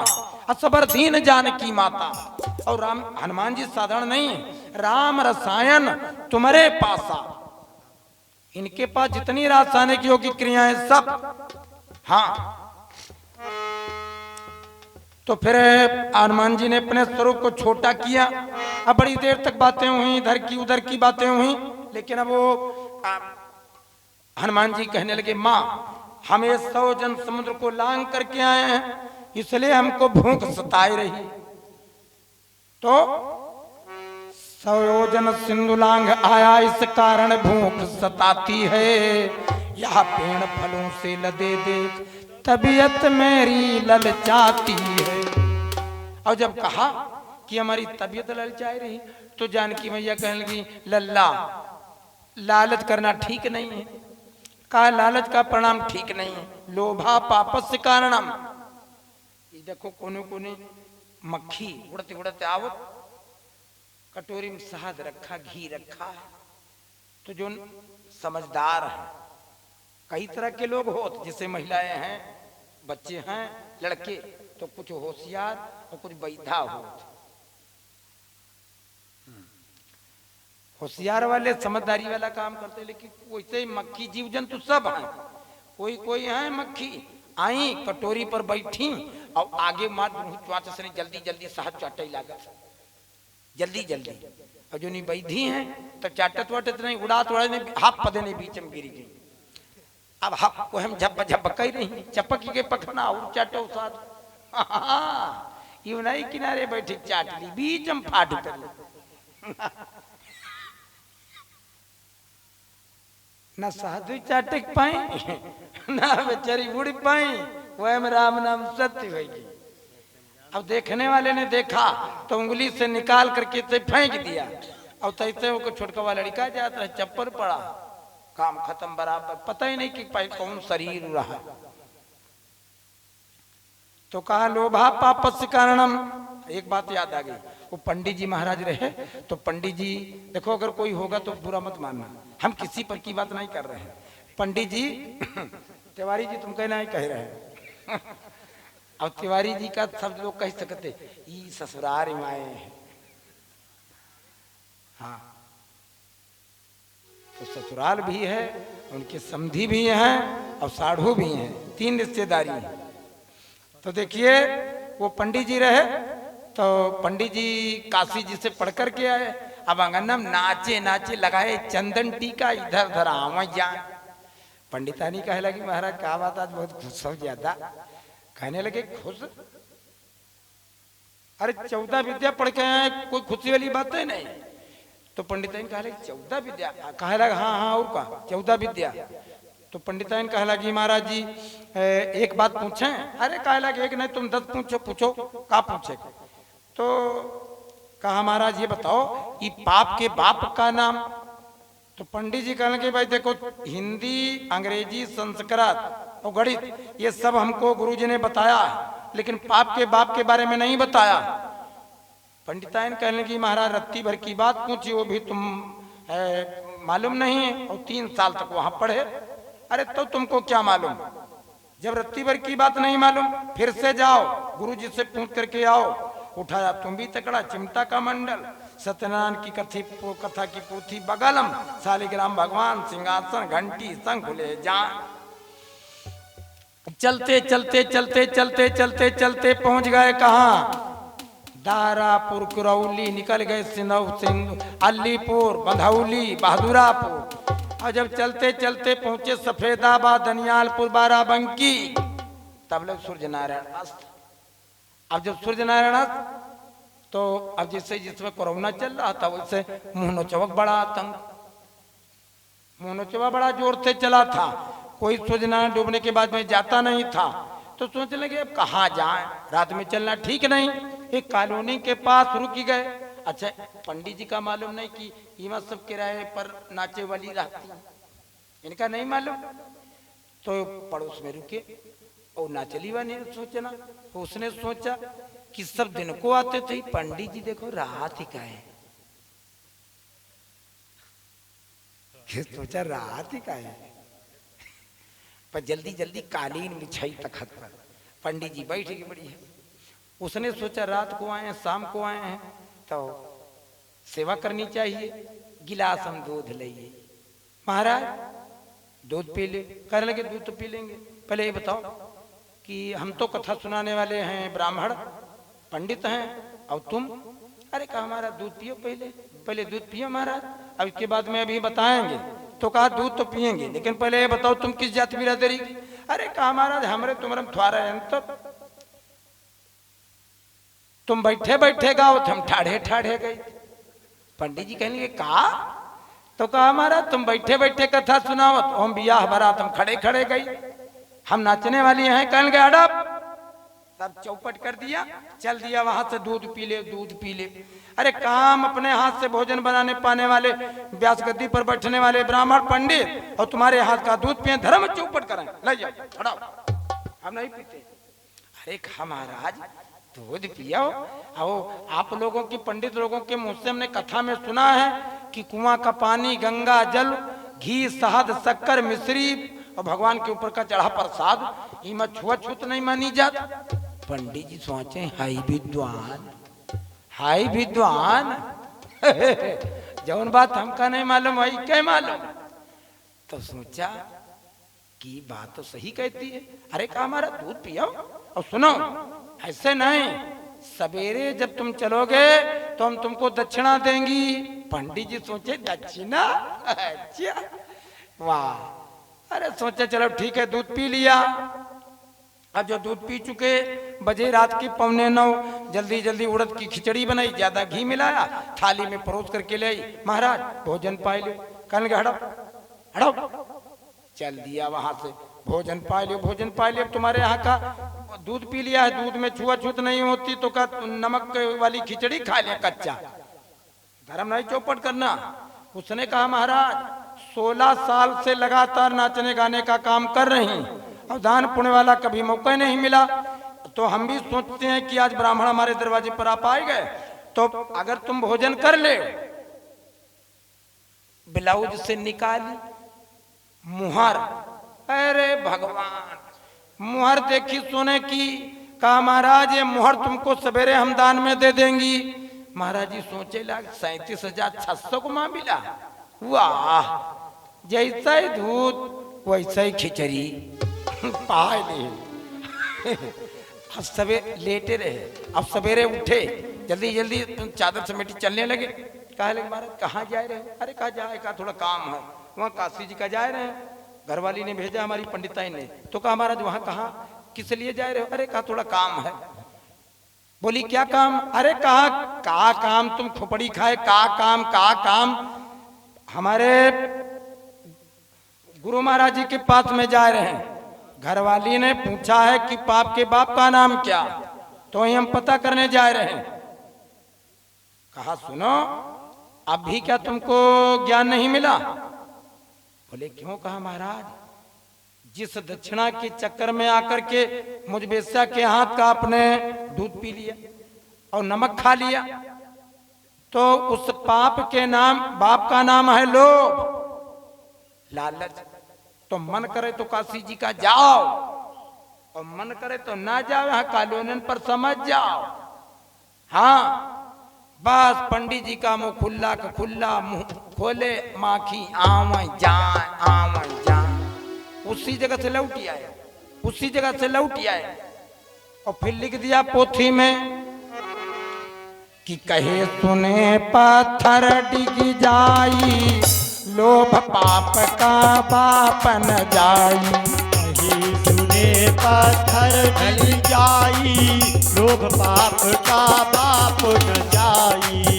असबर दीन जानकी माता। और राम हनुमान जी साधारण नहीं, राम रसायन तुम्हारे पासा, इनके पास जितनी रासायनिक योगिक क्रियाएं सब। हाँ, तो फिर हनुमान जी ने अपने स्वरूप को छोटा किया। अब बड़ी देर तक बातें हुई, इधर की उधर की बातें हुई, लेकिन अब वो हनुमान जी कहने लगे, माँ हम 100 जन समुद्र को लांग करके आए हैं, इसलिए हमको भूख सताई रही। तो 100 जन सिंधु लांग आया, इस कारण भूख सताती है, यह पेड़ फलों से लदे देख तबीयत मेरी ललचाती है। और जब कहा कि हमारी तबीयत ललचाई रही, तो जानकी मैया कहने लगी, लल्ला लालच करना ठीक नहीं है। कहा लालच का परिणाम ठीक नहीं है, लोभा पापस्य कारणम। ये देखो कोने कोने मक्खी उड़ते उड़ते आवत, कटोरी में शहद रखा, घी रखा है। तो जो समझदार है, कई तरह के लोग होते, जैसे महिलाएं हैं, बच्चे हैं, लड़के, तो कुछ होशियार और कुछ बैधा होते। होशियार वाले समझदारी वाला काम करते, लेकिन वैसे ही मक्खी जीव जंतु सब हैं। कोई कोई है मक्खी आई कटोरी पर बैठी और आगे मार से जल्दी जल्दी शहद चाटे लागत, जल्दी जल्दी। और जो नहीं बैधी हैं तो चाटत वाटत नहीं, उड़ात उड़ा नहीं, हाथ पदे नहीं, बीच में गिरी गई। अब हप को हम झप झप कही रही, चपक के पखना और चाटो साथ, यूं नहीं किनारे बैठी चाट ली, बीच में फाट कर ली। ना साधु चाटक पाई, ना बेचारी उड़ पाई, वह में राम नाम सत्य होगी। अब देखने वाले ने देखा तो उंगली से निकाल करके से फेंक दिया, और तैसे वो छोटका वाला लड़का जाता है, चप्पल पड़ा, काम खत्म बराबर, पता ही नहीं कि कौन शरीर रहा। तो कहा लोभा पापस्य कारणम। एक बात याद आ गई, वो पंडित जी महाराज रहे, तो पंडित जी देखो, अगर कोई होगा तो बुरा मत मानना, हम किसी पर की बात नहीं कर रहे हैं। पंडित जी तिवारी जी तुम कहना ही कह रहे हैं। अब तिवारी जी का शब्द लोग कह सकते, ई ससुराल में आए हैं। हाँ, तो ससुराल भी है, उनके समधी भी हैं और साढ़ू भी हैं, 3 रिश्तेदारी हैं। तो देखिए वो पंडित जी रहे, तो पंडित जी काशी जी से पढ़ कर के आए। अब अंगनम नाचे नाचे लगाए चंदन टीका, इधर उधर आवा जा। पंडितानी कहे लगी, महाराज क्या बात, आज बहुत खुश हो ज्यादा। कहने लगे खुश, अरे 14 विद्या पढ़ के आए, कोई खुशी वाली बात है नहीं। तो पंडिताइन कहे लगे 14 विद्या? कहे लगा हाँ हाँ, और का 14 विद्या? तो पंडिताइन कहे लगी, महाराज जी एक बात पूछें? अरे कहे लगे एक नहीं, तुम 10 पूछो। पूछो, क्या पूछे? तो कहा महाराज ये बताओ, ये पाप के बाप का नाम? तो पंडित जी कहने लगे, भाई देखो हिंदी, अंग्रेजी, संस्कृत और गणित ये सब हमको गुरुजी ने बताया, लेकिन पाप के बाप के बारे में नहीं बताया। पंडिताइन कहने लगी, महाराज रत्ती भर की बात पूछी, वो भी तुम मालूम नहीं है, और 3 साल तक वहां पढ़े। अरे तो तुमको क्या मालूम? जब रत्ती भर की बात नहीं मालूम, फिर से जाओ गुरुजी से पूछ करके आओ। उठाया तुम भी तकड़ा, चिमटा का मंडल, सत्यनारायण की कथा की पोथी बगलम, शालिग्राम भगवान, सिंहासन, घंटी, शंख ले जान। चलते चलते चलते चलते चलते चलते पहुंच गए कहाँ? दारापुर, कुरौली, निकल गए सिंधु, अलीपुर, बंधौली, बहादुरापुर। और जब चलते चलते पहुंचे सफेदाबाद, दनियालपुर, बाराबंकी, तब लोग सूर्य नारायण अस्त। अब जब सूर्य नारायण अस्त, तो अब जैसे जिसमें कोरोना चल रहा था, वैसे मुहनो चौक बड़ा आतंक, मुहनो चौक बड़ा जोर से चला था। कोई सूर्य नारायण डूबने के बाद में जाता नहीं था। तो सोचने लगे अब कहाँ जाएं, रात में चलना ठीक नहीं। एक कॉलोनी के पास रुक गए। अच्छा, पंडित जी का मालूम नहीं कि ईमा सब किराए पर नाचे वाली रहती है, इनका नहीं मालूम। तो पड़ोस में रुके और नाचली वाली सोचना, उसने सोचा कि सब दिन को आते थे, पंडित जी देखो रात ही का है। सोचा रात ही का है, पर जल्दी जल्दी कालीन बिछाई तखत पर, पंडित जी बैठ गए बढ़िया। उसने सोचा रात को आए हैं, शाम को आए हैं तो सेवा करनी चाहिए, गिलास हम दूध लाइए। महाराज दूध पी ले, कहने लगे दूध तो पी लेंगे, पहले ये बताओ कि हम तो कथा सुनाने वाले हैं, ब्राह्मण पंडित हैं, और तुम? अरे कहा हमारा दूध पियो, पहले दूध पियो महाराज, अब इसके बाद में अभी बताएंगे। तो कहा दूध तो पिएंगे, लेकिन पहले ये बताओ तुम किस जाति बिरादरी की? अरे कहा महाराज हमरे तुमरम थ्वारा अंतर। तुम बैठे बैठे गाओ, हम ठाढ़े ठाढ़े गए। पंडित जी कहने कहा, तो कहा हमारा तुम बैठे बैठे कथा सुनाओ, तो हम बियाह बारात हम खड़े खड़े गई, हम नाचने वाली हैं। कहने गए अड़प, सब चौपट कर दिया, चल दिया वहां से, दूध पी ले दूध पी ले। अरे काम अपने हाथ से भोजन बनाने पाने वाले, व्यास गद्दी पर बैठने वाले ब्राह्मण पंडित, और तुम्हारे हाथ का दूध पिए, धर्म चौपट करें, ले जाओ छड़ाओ, हम नहीं पीते। अरे कहा महाराज दूध पियो, आओ आप लोगों की, पंडित लोगों के मुंह से हमने कथा में सुना है कि कुआं का पानी, गंगा जल, घी, शहद, शक्कर, मिश्री और भगवान के ऊपर का चढ़ा प्रसाद, इमा छुआछूत नहीं मानी जाता। पंडित जी सोचे हाई विद्वान, हाई विद्वान जौन बात हमका नहीं मालूम वही क्या मालूम। तो सोचा कि बात तो सही कहती है। अरे कहा हमारा दूध पियो, और सुनो ऐसे नहीं, सवेरे जब तुम चलोगे तो हम तुमको दक्षिणा देंगी। पंडित जी सोचे दक्षिणा, अच्छा वाह। अरे सोचे चलो ठीक है, दूध पी लिया। अब जो दूध पी चुके, बजे रात की 8:45, जल्दी जल्दी उड़द की खिचड़ी बनाई, ज्यादा घी मिलाया, थाली में परोस करके ले आई। महाराज भोजन पाई लो। कहने लगे हड़प हड़प, चल दिया वहां से, भोजन पाई लियो, भोजन पाई लियो। तुम्हारे यहाँ का दूध पी लिया है, दूध में छुआछूत नहीं होती, तो का नमक वाली खिचड़ी खा लिया कच्चा, धर्म नहीं चौपट करना। उसने कहा महाराज 16 साल से लगातार नाचने गाने का काम कर रही, और दान पुण्य वाला कभी मौका नहीं मिला, तो हम भी सोचते हैं कि आज ब्राह्मण हमारे दरवाजे पर आप आए गए, तो अगर तुम भोजन कर ले। ब्लाउज से निकाली मुहर, अरे भगवान, मुहर देखी सोने की। कहा महाराज ये मुहर तुमको सवेरे हम दान में दे देंगी। महाराज जी सोचे लाग 37,600 को मामिला, वाह, जैसा ही दूध वैसा ही खिचड़ी पाए ले। अब सवेरे लेटे रहे, अब सवेरे उठे, जल्दी जल्दी चादर समेटी चलने लगे। कहा लगे महाराज कहाँ जा रहे हैं? अरे कहा जाए, कहा थोड़ा काम है, वहाँ काशी जी का जा रहे हैं, घरवाली ने भेजा हमारी पंडिताई ने। तो कहा महाराज वहाँ कहाँ, किस लिए जा रहे हो? अरे कहा थोड़ा काम है। बोली क्या काम? अरे कहा का काम, तुम खोपड़ी खाए, का काम, हमारे गुरु महाराज जी के पास में जा रहे हैं। घरवाली ने पूछा है कि पाप के बाप का नाम क्या, तो ही हम पता करने जा रहे हैं। कहा सुनो, अभी क्या तुमको ज्ञान नहीं मिला? बोले क्यों? कहा महाराज जिस दक्षिणा के चक्कर में आकर के मुझ बेस्या के हाथ का आपने दूध पी लिया और नमक खा लिया, तो उस पाप के नाम, बाप का नाम है लोभ, लालच। तो मन करे तो काशी जी का जाओ, और मन करे तो ना जाओ, यहाँ कॉलोनियन पर समझ जाओ। हाँ बस पंडित जी का मुंह खुल्ला का खुल्ला, मुंह खोले माखी आवे जाए, उसी जगह से लौट आए, उसी जगह से लौट आए। और फिर लिख दिया पोथी में कि कहे सुने पत्थर डिग जाई, लोभ पाप का बाप न जाई। कहीं सुने पत्थर डिग जाई, लोभ पाप का बाप न जाई।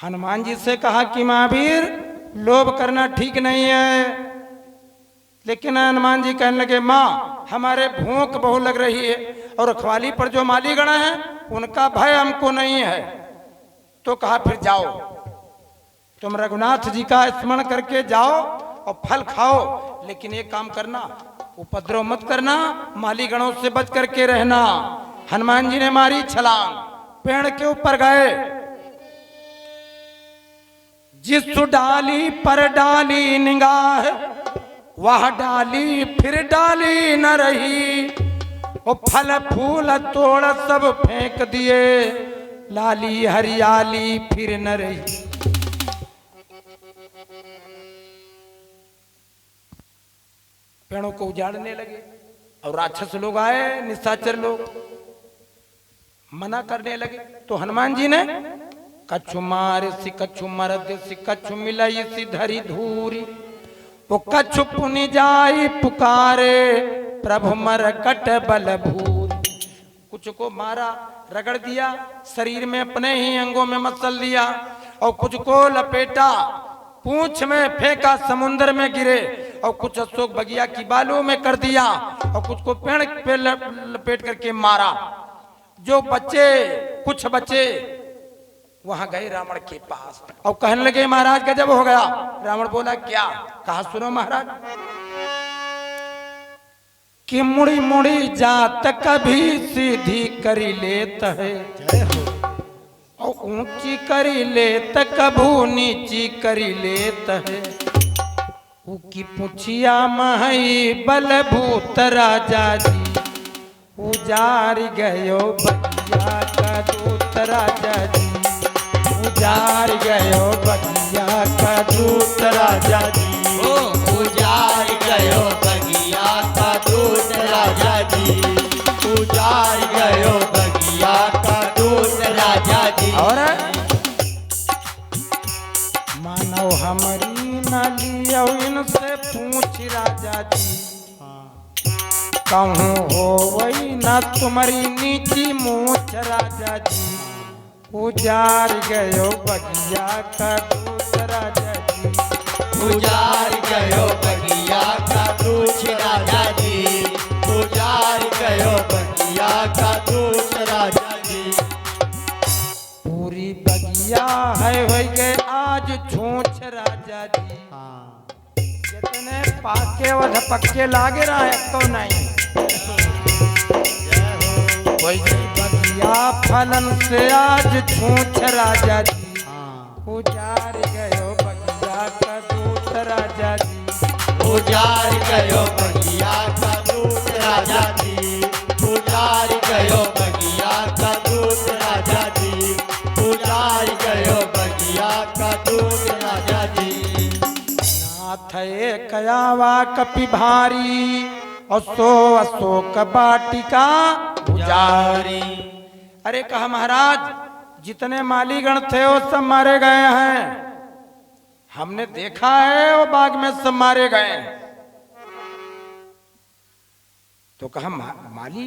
हनुमान जी से कहा कि महावीर लोभ करना ठीक नहीं है। लेकिन हनुमान जी कहने लगे माँ हमारे भूख बहुत लग रही है और रखवाली पर जो मालीगण है उनका भय हमको नहीं है। तो कहा फिर जाओ तुम रघुनाथ जी का स्मरण करके जाओ और फल खाओ, लेकिन एक काम करना उपद्रव मत करना, मालीगणों से बच करके रहना। हनुमान जी ने मारी छलांग, पेड़ के ऊपर गए, जिस डाली पर डाली निगाह वह डाली फिर डाली न रही, वो फल फूल तोड़ सब फेंक दिए, लाली हरियाली फिर न रही। पेड़ों को उजाड़ने लगे और राक्षस लोग आए, निशाचर लोग मना करने लगे। तो हनुमान जी ने कछु मार सी कछु मरद सी कछु मिलाई सी धरी धूरी, वो कछु पुनि जाई पुकारे प्रभु मरकट बल भूर। कुछ को मारा रगड़ दिया, शरीर में अपने ही अंगों में मसल दिया, और कुछ को लपेटा पूंछ में फेंका समुद्र में गिरे, और कुछ अशोक बगिया की बालू में कर दिया, और कुछ को पेड़ पे लपेट करके मारा। जो बचे कुछ बचे वहां गए रावण के पास और कहने लगे महाराज गजब हो गया। रावण बोला क्या? कहा सुनो महाराज कि मुड़ी मुड़ी जात कभी सीधी करी लेत है, और ऊंची करी लेत कभू नीची करी लेत है, की पुछिया महई बलभूत राजा जी, उजार गयो बगिया का दूत राजा जी, उजार गयो बगिया का दूत राजा जी, ओ उजार गयो बगिया का दूत राजा जी, उजार गयो बगिया का दूत राजा जी। और मानव हमारी न लियो इनसे पूछ राजा जी, कहूँ हो वही न तुम्हारी नीची मूछ राजा जी, उजार गयो बगिया का दूत राजा जी, उजार गयो बगिया का दूत राजा जी, उजार गयो बगिया का दूत राजा जी। पूरी बगिया है हो गए आज छूछ राजा जी, जितने पाके व धपक्के लागे रहा है तो नहीं, कोई बगिया फलन से आज छूछ राजा जी, उजार गयो बगिया का दूत राजा जी, उजार गयो बगिया का दूत राजा जी, उजार गयो बगिया का दूत राजा जी, उजार गयो बगिया का दूत राजा जी। नाथ एक आवा कपि भारी और सो अशोक बाटिका उजारी। अरे कहा महाराज जितने मालीगण थे वो सब मारे गए हैं, हमने देखा है वो बाग में सब मारे गए। तो कहा माली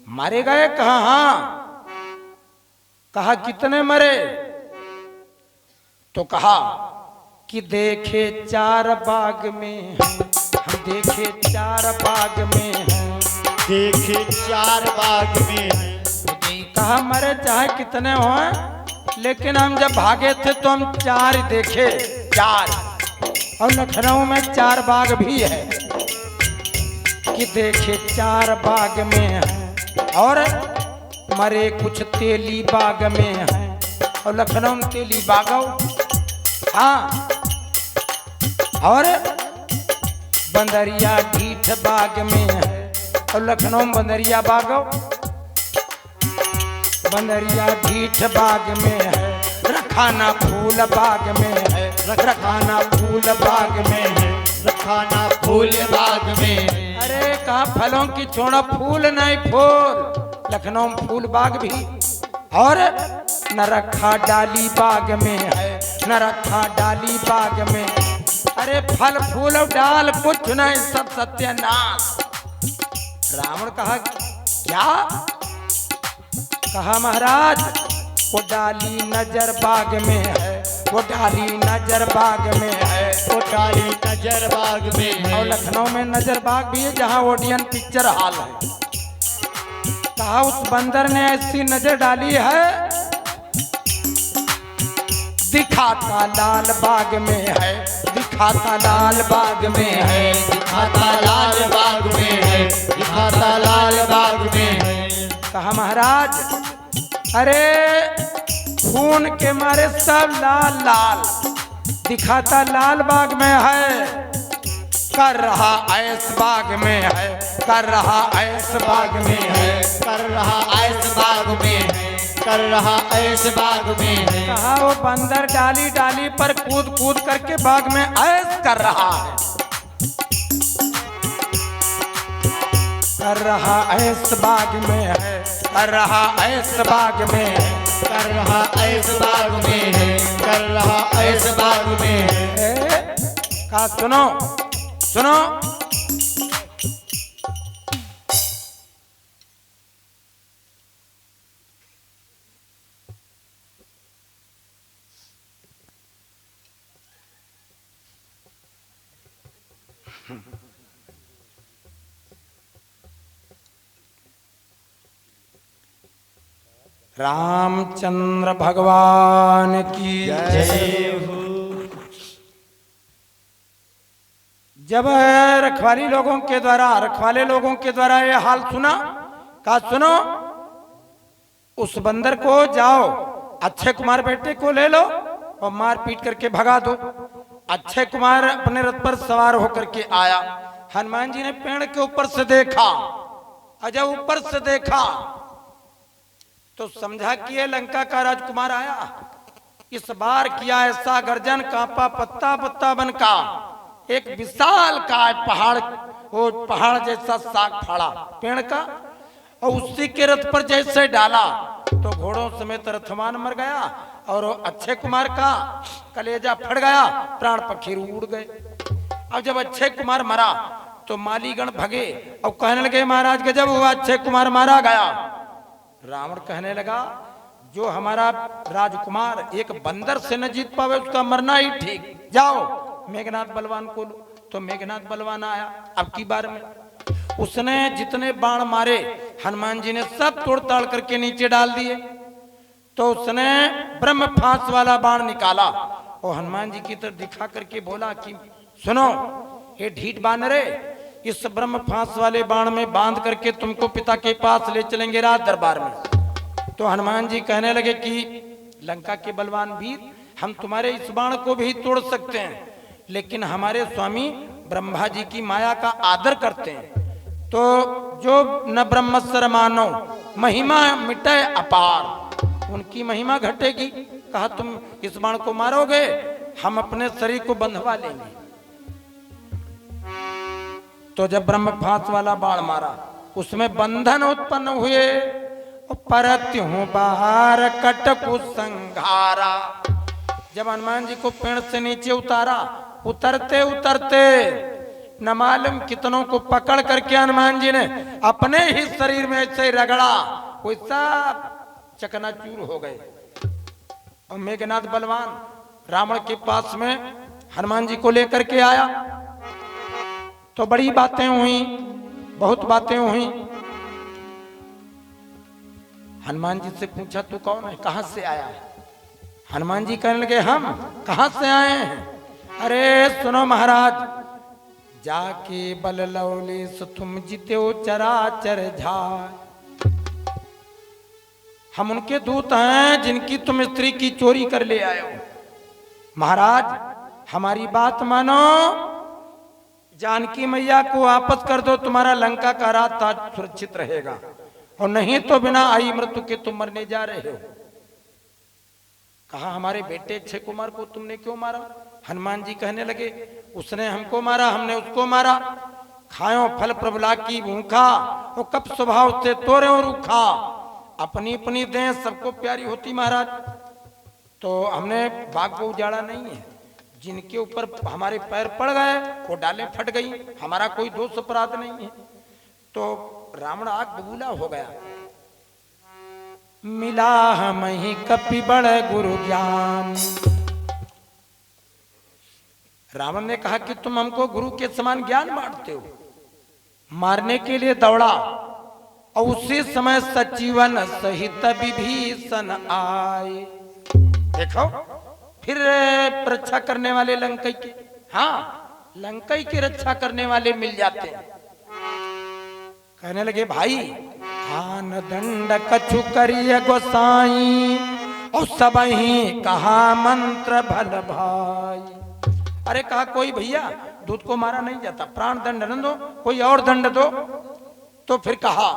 मारे गए? कहा हाँ। कहा कितने मरे? तो कहा कि देखे 4 बाग में हैं, हम देखे 4 बाग में हैं, देखे 4 बाग में हैं। कहा मरे चाहे कितने हो, लेकिन हम जब भागे थे तो हम 4 देखे, 4, और लखनऊ में 4 बाग भी है कि देखे 4 बाग में हैं, और मरे कुछ तेली बाग में हैं, और लखनऊ में तेली बाग हाँ, और बंदरिया ढीठ बाग में है, और लखनऊ में बंदरिया बाग, बंदरिया ढीठ बाग में है, रखाना फूल बाग में है, रखाना फूल बाग में है, रखाना फूल बाग में है। अरे कहा फलों की छोड़ो फूल नहीं फूल, लखनऊ में फूल बाग भी, और न रखा डाली बाग में है, न रखा डाली बाग में। अरे फल फूल और डाल कुछ नहीं, सब सत्यानाश। रावण कहा क्या? कहा महाराज वो डाली नजर बाग में है, वो डाली नजर बाग में है, वो डाली नजर बाग में है। और लखनऊ में नजर बाग भी है जहाँ ओडियन पिक्चर हॉल है। कहा उस बंदर ने ऐसी नजर डाली है, दिखाता लाल बाग में है, दिखाता लाल बाग में है, दिखाता लाल बाग में है, दिखाता लाल बाग में है। कहा महाराज अरे खून के मारे सब लाल लाल, दिखाता लाल बाग में है, कर रहा ऐस बाग में है, कर रहा ऐस बाग में है, कर रहा ऐस बाग में है, कर रहा ऐस बाग में है। कहा वो बंदर डाली डाली पर कूद कूद करके बाग में ऐस कर रहा है, कर रहा ऐस बाग में है, कर रहा ऐस बाग में है, कर रहा ऐस बाग में है, कर रहा ऐस बाग में है। कहा सुनो सुनो, रामचंद्र भगवान की जय हो। जब रखवाली लोगों के द्वारा, रखवाले लोगों के द्वारा ये हाल सुना, कहा सुनो उस बंदर को जाओ अक्षय कुमार बेटे को ले लो और मार पीट करके भगा दो। अक्षय कुमार अपने रथ पर सवार होकर के आया, हनुमान जी ने पेड़ के ऊपर से देखा, और जब ऊपर से देखा तो समझा कि ये लंका का राजकुमार आया। इस बार किया ऐसा गर्जन, कांपा पत्ता पत्ता बनका, एक विशाल का पहाड़, वो पहाड़ जैसा साग फाड़ा पेड़ का, और उसी के रथ पर जैसे डाला तो घोड़ों समेत रथवान मर गया, और अक्षय कुमार का कलेजा फट गया, प्राण पखेरु उड़ गए। अब जब अक्षय कुमार मरा तो मालीगण भगे और कहने लगे महाराज गजब हुआ, अक्षय कुमार मारा गया। रावण कहने लगा जो हमारा राजकुमार एक बंदर से न जीत पावे उसका मरना ही ठीक, जाओ मेघनाथ बलवान को लो। तो मेघनाथ बलवान आया, अब की बार में उसने जितने बाण मारे हनुमान जी ने सब तोड़ ताड़ करके नीचे डाल दिए। तो उसने ब्रह्म फांस वाला बाण निकाला और हनुमान जी की तरफ दिखा करके बोला कि सुनो ये ढीठ बानरे, इस ब्रह्म फांस वाले बाण में बांध करके तुमको पिता के पास ले चलेंगे राज दरबार में। तो हनुमान जी कहने लगे कि लंका के बलवान वीर, हम तुम्हारे इस बाण को भी तोड़ सकते हैं, लेकिन हमारे स्वामी ब्रह्मा जी की माया का आदर करते हैं, तो जो न ब्रह्मस्वर मानो महिमा मिटे अपार, उनकी महिमा घटेगी। कहा तुम इस बाण को मारोगे, हम अपने शरीर को बंधवा लेंगे। तो जब ब्रह्म फांस वाला बाण मारा उसमें बंधन उत्पन्न हुए, परत्यों बाहर कटकु संघारा। जब हनुमान जी को पेड़ से नीचे उतारा, उतरते उतरते न मालूम कितनों को पकड़ करके हनुमान जी ने अपने ही शरीर में ऐसे रगड़ा, कोई सब चकनाचूर हो गए। और मेघनाथ बलवान रावण के पास में हनुमान जी को लेकर के आया, तो बड़ी बातें हुई, बहुत बातें हुई। हनुमान जी से पूछा तू कौन है, कहां से आया है? हनुमान जी कहने लगे हम कहां से आए हैं? अरे सुनो महाराज, जाके बल लवलेस तुम जित्यो चराचर झाय, हम उनके दूत हैं जिनकी तुम स्त्री की चोरी कर ले आए हो। महाराज हमारी बात मानो, जानकी मैया को वापस कर दो, तुम्हारा लंका का राज ताज सुरक्षित रहेगा, और नहीं तो बिना आई मृत्यु के तुम मरने जा रहे हो। कहा हमारे बेटे अक्षय कुमार को तुमने क्यों मारा? हनुमान जी कहने लगे उसने हमको मारा, हमने उसको मारा, खायो फल प्रबला की भूखा, वो कब स्वभाव से तोरे और रूखा, अपनी अपनी देह सबको प्यारी होती महाराज। तो हमने बाग को उजाड़ा नहीं है, जिनके ऊपर हमारे पैर पड़ गए वो डालें फट गई, हमारा कोई दोष अपराध नहीं है। तो रावण आग बबूला हो गया। मिला हम ही कपि बड़ गुरु ज्ञान, रावण ने कहा कि तुम हमको गुरु के समान ज्ञान बांटते हो। मारने के लिए दौड़ा और उसी समय सचिवन सहित विभीषण आए। देखो फिर रक्षा करने वाले लंकई के, हाँ लंकई की रक्षा करने वाले मिल जाते हैं। कहने लगे भाई हान दंड कछु करिय गोसाई और सब ही कहा मंत्र भल भाई। अरे कहा कोई भैया दूध को मारा नहीं जाता, प्राण दंड न दो, कोई और दंड दो। तो फिर कहा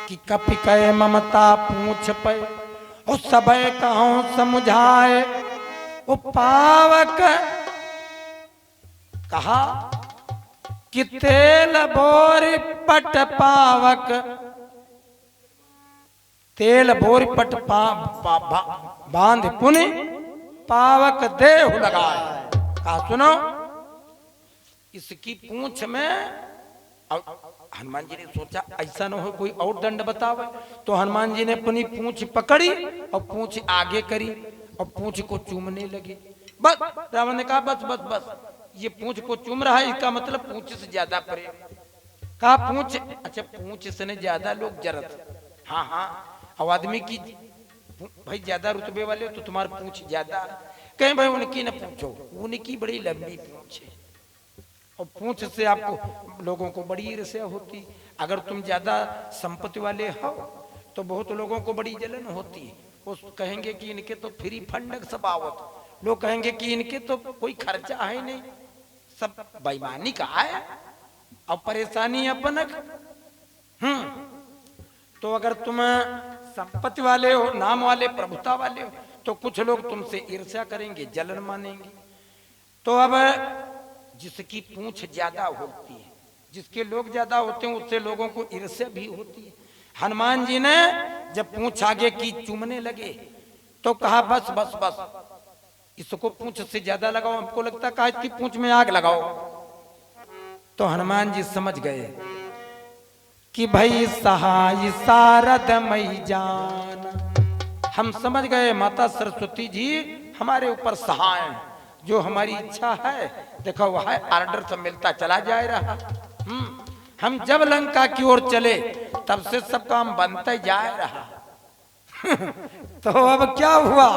कि कपि कहे ममता पूछ पे और सब कहो समझाए। वो पावक कहा कि तेल बोरी पट पावक, तेल बोरी पट बांध पुनि पावक देह लगाए। कहा सुनो इसकी पूंछ में, हनुमान जी ने सोचा ऐसा न हो कोई और दंड बतावे, तो हनुमान जी ने अपनी पूंछ पकड़ी और पूंछ आगे करी और पूंछ को चूमने लगे। बस रावण ने कहा बस बस बस, ये पूंछ को चूम रहा है, इसका मतलब पूंछ से ज्यादा प्रेम। कहा पूंछ, अच्छा पूंछ से ने ज्यादा लोग जरत, हाँ हाँ अब आदमी की भाई ज्यादा रुतबे वाले तो तुम्हारी पूंछ ज्यादा, कहीं भाई उनकी न पूछो, उनकी बड़ी लंबी पूंछ है और पूंछ से आपको लोगों को बड़ी ईर्ष्या होती। अगर तुम ज्यादा संपत्ति वाले हो तो बहुत लोगों को बड़ी जलन होती है, वो कहेंगे कि इनके तो फ्री फंड सब आवत, लोग कहेंगे कि इनके तो कोई खर्चा है नहीं, सब बेईमानी का है और परेशानी अपन। तो अगर तुम संपत्ति वाले हो, नाम वाले, प्रभुता वाले हो, तो कुछ लोग तुमसे ईर्ष्या करेंगे, जलन मानेंगे। तो अब जिसकी पूंछ ज्यादा होती है, जिसके लोग ज्यादा होते हैं, उससे लोगों को ईर्ष्या भी होती है। हनुमान जी ने जब पूंछ आगे की चूमने लगे तो कहा बस बस बस, इसको पूंछ से ज्यादा लगाओ, हमको लगता कहा इसकी पूंछ में आग लगाओ। तो हनुमान जी समझ गए कि भाई सहाय शारद मई जान, हम समझ गए माता सरस्वती जी हमारे ऊपर सहाय हैं, जो हमारी इच्छा है देखो वह आर्डर से मिलता चला जाए रहा। हम जब लंका की ओर चले तब से सब काम बनता जा रहा। तो अब क्या हुआ,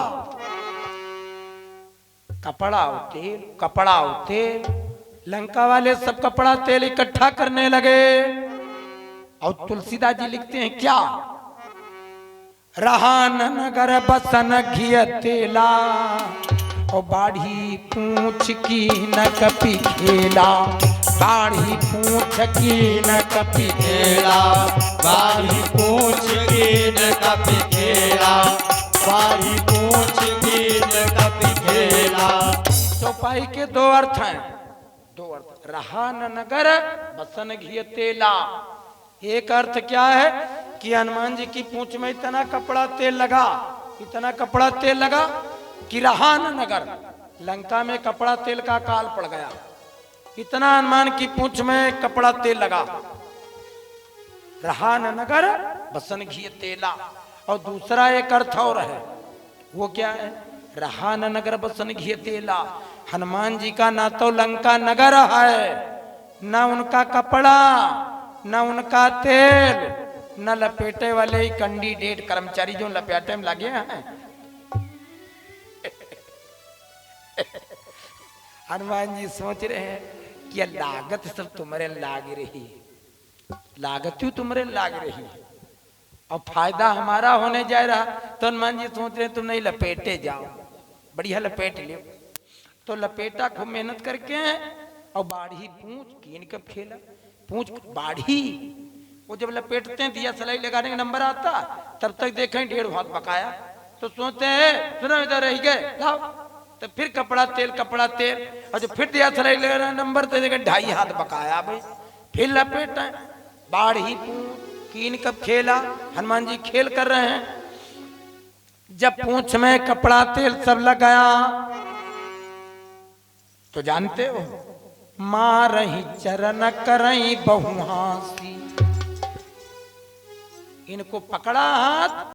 कपड़ा और तेल, कपड़ा और तेल, लंका वाले सब कपड़ा तेल इकट्ठा करने लगे। और तुलसीदास जी लिखते हैं क्या, रहा नगर बसन घिय तेला और बाढ़ी पूछ की न कपि खेला, बाढ़ी पूछ की न कपि खेला, बाढ़ी पूछ की न कपि खेला, बाढ़ी पूछ की न कपि खेला। चौपाई के दो अर्थ हैं, दो अर्थ, रहा नगर बसन घिय तेला। एक अर्थ क्या है कि हनुमान जी की पूंछ में इतना कपड़ा तेल लगा, इतना कपड़ा तेल लगा कि रहा नगर, लंका में कपड़ा तेल का काल पड़ गया, इतना हनुमान की पूंछ में कपड़ा तेल लगा। रहा नगर बसन घी तेला। और दूसरा एक अर्थ और है, वो क्या है, रहा नगर बसन घी तेला, हनुमान जी का ना तो लंका नगर है, ना उनका कपड़ा, ना उनका तेल, न लपेटे वाले कैंडिडेट कर्मचारी जो लपेटे में लगे हैं। हनुमान जी सोच रहे हैं कि लागत सब तुम्हारे लाग रही, लागत ही तुम्हारे लाग रही और फायदा हमारा होने जा रहा। तो हनुमान जी सोच रहे तुम नहीं लपेटे जाओ, बढ़िया लपेट लियो। तो लपेटा खूब मेहनत करके और बाढ़ी पूंछ कीन कब खेला, पूंछ बाढ़ी, वो जब लपेटते हैं दिया सलाई लगाने का नंबर आता, तब तक देखें 1.5 हाथ पकाया। तो सोचते हैं सुनो इधर रह गए लाओ, तो फिर कपड़ा तेल, कपड़ा तेल, और जब फिर दिया सलाई लगाने नंबर तो देखें 2.5 हाथ पकाया भाई, फिर लपेटा बाढ़ी पूंछ कीन कब खेला। हनुमान जी खेल कर रहे हैं, जब पूंछ में कपड़ा तेल सब लगाया तो जानते हो मारही चरण करई बहुहासी, इनको पकड़ा हाथ